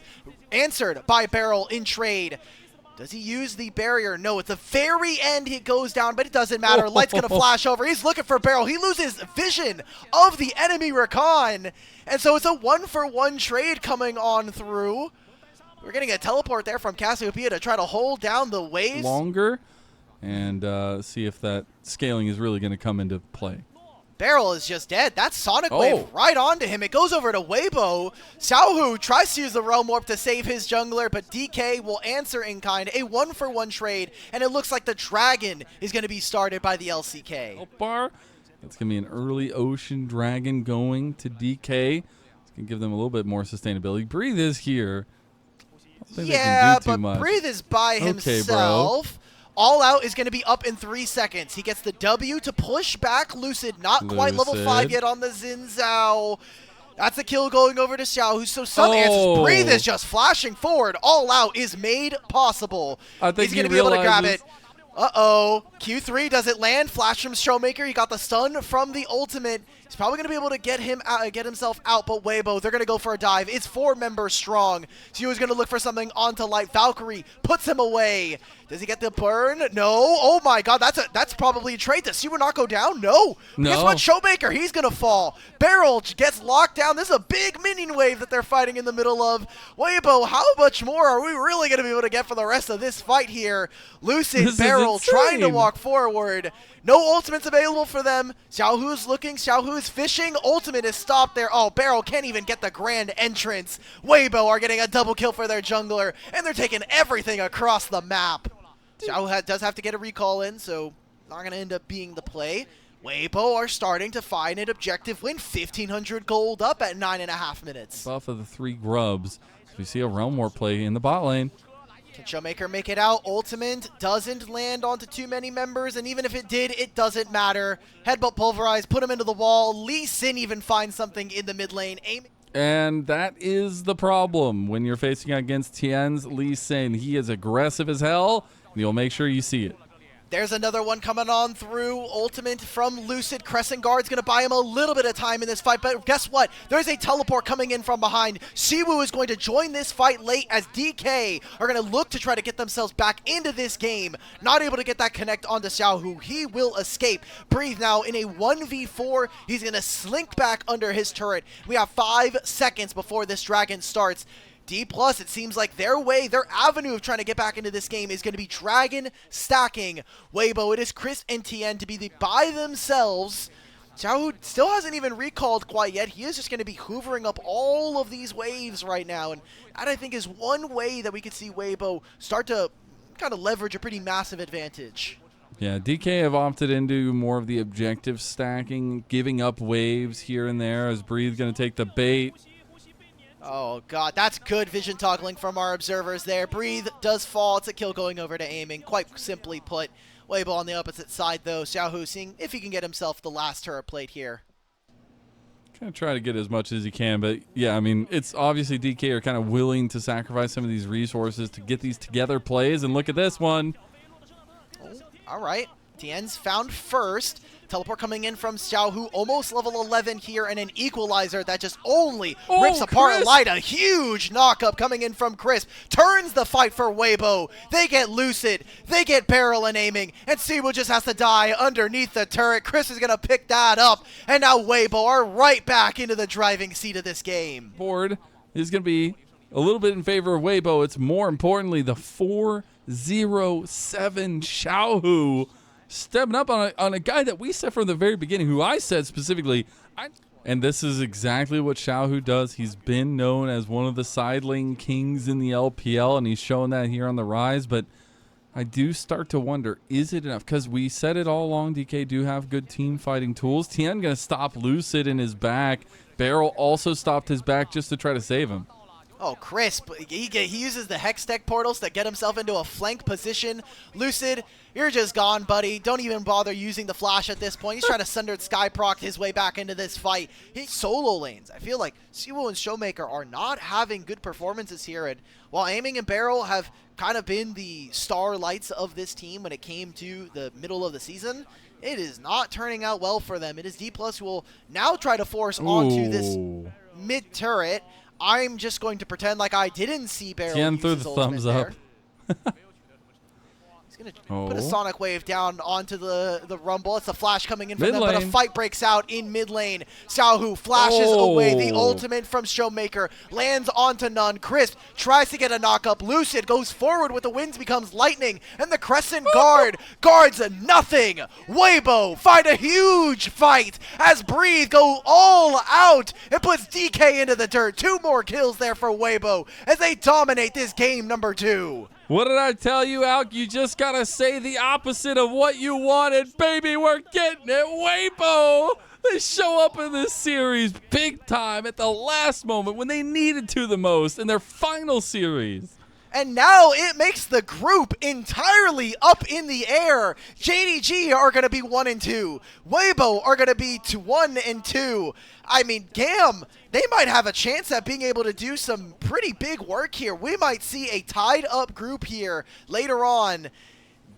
Answered by Barrel in trade. Does he use the barrier? No, at the very end it goes down, but it doesn't matter. Light's going to flash over. He's looking for Barrel. He loses vision of the enemy Rakan. And so it's a 1-for-1 trade coming on through. We're getting a teleport there from Cassiopeia to try to hold down the waves. Longer and see if that scaling is really going to come into play. Barrel is just dead. That's Sonic Wave right onto him. It goes over to Waybo. Xiaohu tries to use the Realm Warp to save his jungler, but DK will answer in kind. A 1-for-1 trade, and it looks like the Dragon is going to be started by the LCK. Bar. That's going to be an early Ocean Dragon going to DK. It's can give them a little bit more sustainability. Breathe is here. I don't think they Yeah, can do too but much. Breathe is by Okay, himself. All Out is going to be up in 3 seconds. He gets the W to push back Lucid. Not quite level 5 Lucid. yet on the Xin Zhao. That's a kill going over to Xiao, so some answers. Breathe is just flashing forward. All Out is made possible. I think He's going to be able to grab it. Uh-oh. Q3, does it land? Flash from Showmaker. He got the stun from the ultimate. He's probably going to be able to get himself out, but Waybo, they're going to go for a dive. It's 4 members strong. So he's going to look for something onto Light. Valkyrie puts him away. Does he get the burn? No. Oh my god, that's probably a trade. Does Siwa not go down? No. Guess what? Showmaker, he's going to fall. Barrel gets locked down. This is a big minion wave that they're fighting in the middle of. Waybo, how much more are we really going to be able to get for the rest of this fight here? Lucid, Barrel trying to walk forward. No ultimates available for them. Xiaohu's looking. Xiaohu's fishing. Ultimate is stopped there. Oh, Barrel can't even get the grand entrance. Waybo are getting a double kill for their jungler, and they're taking everything across the map. Xiaohu does have to get a recall in, so not going to end up being the play. Waybo are starting to find an objective win. 1,500 gold up at 9.5 minutes. Buff of the 3 grubs. So we see a Realm War play in the bot lane. Can Showmaker make it out? Ultimate doesn't land onto too many members, and even if it did, it doesn't matter. Headbutt Pulverize, put him into the wall. Lee Sin even finds something in the mid lane. And that is the problem when you're facing against Tien's Lee Sin. He is aggressive as hell, and you'll make sure you see it. There's another one coming on through. Ultimate from Lucid. Crescent Guard's going to buy him a little bit of time in this fight, but guess what? There's a teleport coming in from behind. Siwu is going to join this fight late as DK are going to look to try to get themselves back into this game. Not able to get that connect onto Xiaohu. He will escape. Breathe now in a 1v4. He's going to slink back under his turret. We have 5 seconds before this dragon starts. Dplus, it seems like their avenue of trying to get back into this game is going to be dragon stacking. Waybo, it is Chris and Tien to be by themselves. Xiaohu still hasn't even recalled quite yet. He is just going to be hoovering up all of these waves right now. And that, I think, is one way that we could see Waybo start to kind of leverage a pretty massive advantage. Yeah, DK have opted into more of the objective stacking, giving up waves here and there as Breathe going to take the bait. Oh, God, that's good vision toggling from our observers there. Breathe does fall. It's a kill going over to aiming, quite simply put. Waybo on the opposite side, though. Xiaohu seeing if he can get himself the last turret plate here. Kind of try to get as much as he can, but yeah, I mean, it's obviously DK are kind of willing to sacrifice some of these resources to get these together plays, and look at this one. Oh, all right. Tien's found first. Teleport coming in from Xiaohu, almost level 11 here, and an equalizer that just only rips apart Chris. Light. A huge knockup coming in from Chris. Turns the fight for Waybo. They get Lucid. They get Barrel and aiming, and Siwu just has to die underneath the turret. Chris is going to pick that up, and now Waybo are right back into the driving seat of this game. Board is going to be a little bit in favor of Waybo. It's more importantly the 4-0-7 Xiaohu stepping up on a guy that we said from the very beginning, who I said specifically, and this is exactly what Xiaohu does. He's been known as one of the side lane kings in the LPL, and he's shown that here on the rise, but I do start to wonder, is it enough? Because we said it all along, DK do have good team fighting tools. Tien going to stop Lucid in his back. Barrel also stopped his back just to try to save him. Oh, crisp. He uses the Hextech portals to get himself into a flank position. Lucid, you're just gone, buddy. Don't even bother using the flash at this point. He's trying to Sundered Skyproc his way back into this fight. His solo lanes, I feel like Siwu and Showmaker are not having good performances here. And while Aiming and Barrel have kind of been the starlights of this team when it came to the middle of the season, it is not turning out well for them. It is Dplus who will now try to force onto this mid-turret. I'm just going to pretend like I didn't see Barrel Tien use threw his the ultimate thumbs there. up. He's going to put a Sonic Wave down onto the Rumble. It's a flash coming in from Mid them, but a lane. fight breaks out in mid lane. Xiaohu flashes away the ultimate from Showmaker, lands onto none. Crisp tries to get a knock-up. Lucid goes forward with the winds, becomes lightning, and the Crescent Guard guards nothing. Waybo find a huge fight as Breathe go all out. It puts DK into the dirt. 2 more kills there for Waybo as they dominate this game number 2. What did I tell you, Alk? You just got to say the opposite of what you wanted. Baby, we're getting it. Waybo, they show up in this series big time at the last moment when they needed to the most in their final series. And now it makes the group entirely up in the air. JDG are going to be 1-2. Waybo are going to be 1-2. I mean, GAM, they might have a chance at being able to do some pretty big work here. We might see a tied up group here later on.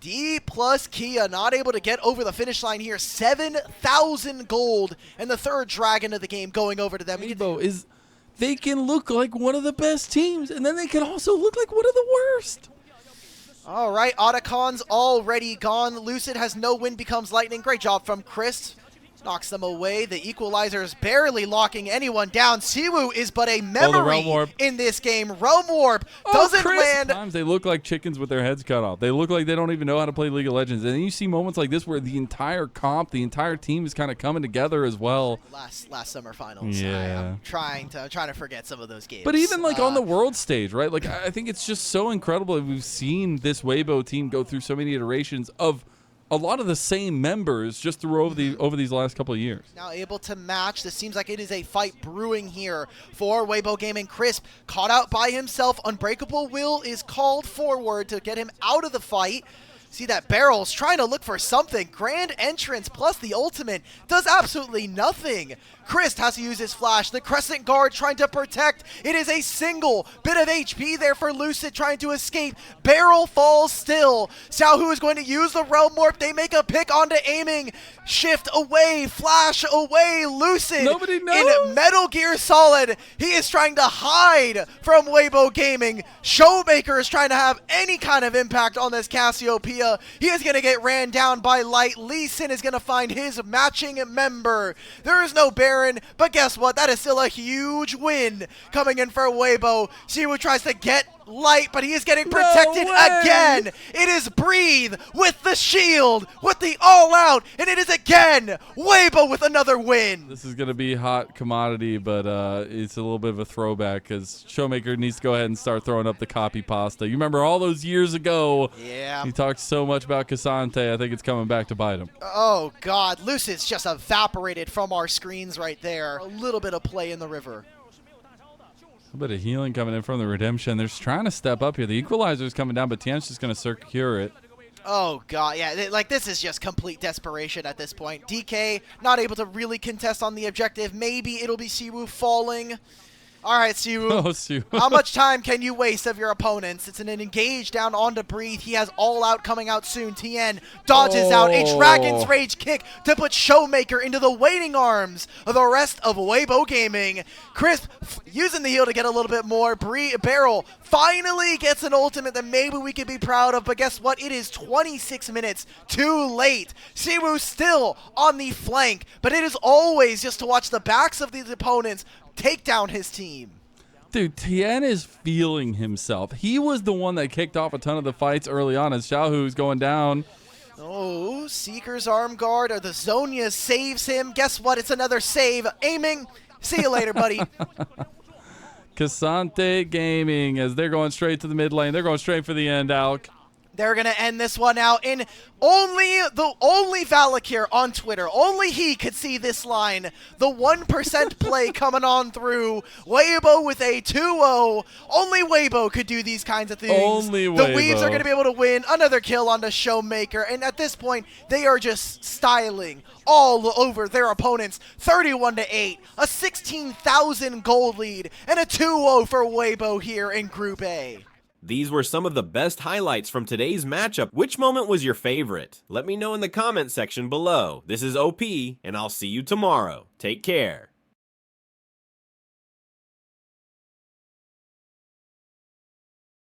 Dplus Kia not able to get over the finish line here. 7,000 gold and the third dragon of the game going over to them. Waybo is... They can look like one of the best teams, and then they can also look like one of the worst. All right, Otacon's already gone. Lucid has no win, becomes lightning. Great job from Chris. Knocks them away. The equalizer is barely locking anyone down. Siwoo is but a memory in this game. Realm Warp doesn't land. Sometimes they look like chickens with their heads cut off. They look like they don't even know how to play League of Legends. And then you see moments like this where the entire comp, the entire team is kind of coming together as well. Last summer finals. Yeah. I'm trying to forget some of those games. But even like on the world stage, right? Like I think it's just so incredible that we've seen this Waybo team go through so many iterations of a lot of the same members just through over these last couple of years. Now able to match. This seems like it is a fight brewing here for Waybo Gaming. Crisp caught out by himself. Unbreakable Will is called forward to get him out of the fight. See that Barrel's trying to look for something. Grand entrance plus the ultimate does absolutely nothing. Chris has to use his flash. The Crescent Guard trying to protect. It is a single bit of HP there for Lucid trying to escape. Barrel falls still. Xiaohu is going to use the Realm Warp. They make a pick onto aiming. Shift away. Flash away. Lucid. Nobody knows. In Metal Gear Solid. He is trying to hide from Waybo Gaming. Showmaker is trying to have any kind of impact on this Cassiopeia. He is going to get ran down by Light. Lee Sin is going to find his matching member. There is no Baron, but guess what? That is still a huge win coming in for Waybo. Siwoo tries to get Light, but he is getting protected again. It is Breathe with the shield, with the all-out, and it is again Waybo with another win. This is going to be hot commodity, but it's a little bit of a throwback because Showmaker needs to go ahead and start throwing up the copy pasta. You remember all those years ago? Yeah. He talked so much about Cassante. I think it's coming back to bite him. Oh, God. Lucid's just evaporated from our screens right there. A little bit of play in the river. A bit of healing coming in from the Redemption. They're just trying to step up here. The equalizer's coming down, but Tien's just going to secure it. Oh, God. Yeah, like, this is just complete desperation at this point. DK not able to really contest on the objective. Maybe it'll be Siwoo falling. All right, Siwoo. Oh, Siwoo. How much time can you waste of your opponents? It's an engage down onto Breathe. He has all out coming out soon. Tien dodges out a Dragon's Rage kick to put Showmaker into the waiting arms of the rest of Waybo Gaming. Crisp using the heal to get a little bit more. Barrel finally gets an ultimate that maybe we could be proud of, but guess what? It is 26 minutes too late. Siwoo still on the flank, but it is always just to watch the backs of these opponents take down his team. Dude, Tien is feeling himself. He was the one that kicked off a ton of the fights early on as Xiaohu's going down. Oh, Seeker's arm guard or the Zonia saves him. Guess what? It's another save. Aiming. See you later, buddy. Cassante Gaming as they're going straight to the mid lane. They're going straight for the end, Alk. They're going to end this one out in only Valakir on Twitter. Only he could see this line. The 1% play coming on through. Waybo with a 2-0. Only Waybo could do these kinds of things. Only Waybo. The Weaves are going to be able to win another kill onto Showmaker. And at this point, they are just styling all over their opponents. 31-8. A 16,000 gold lead. And a 2-0 for Waybo here in Group A. These were some of the best highlights from today's matchup. Which moment was your favorite? Let me know in the comment section below. This is OP, and I'll see you tomorrow. Take care.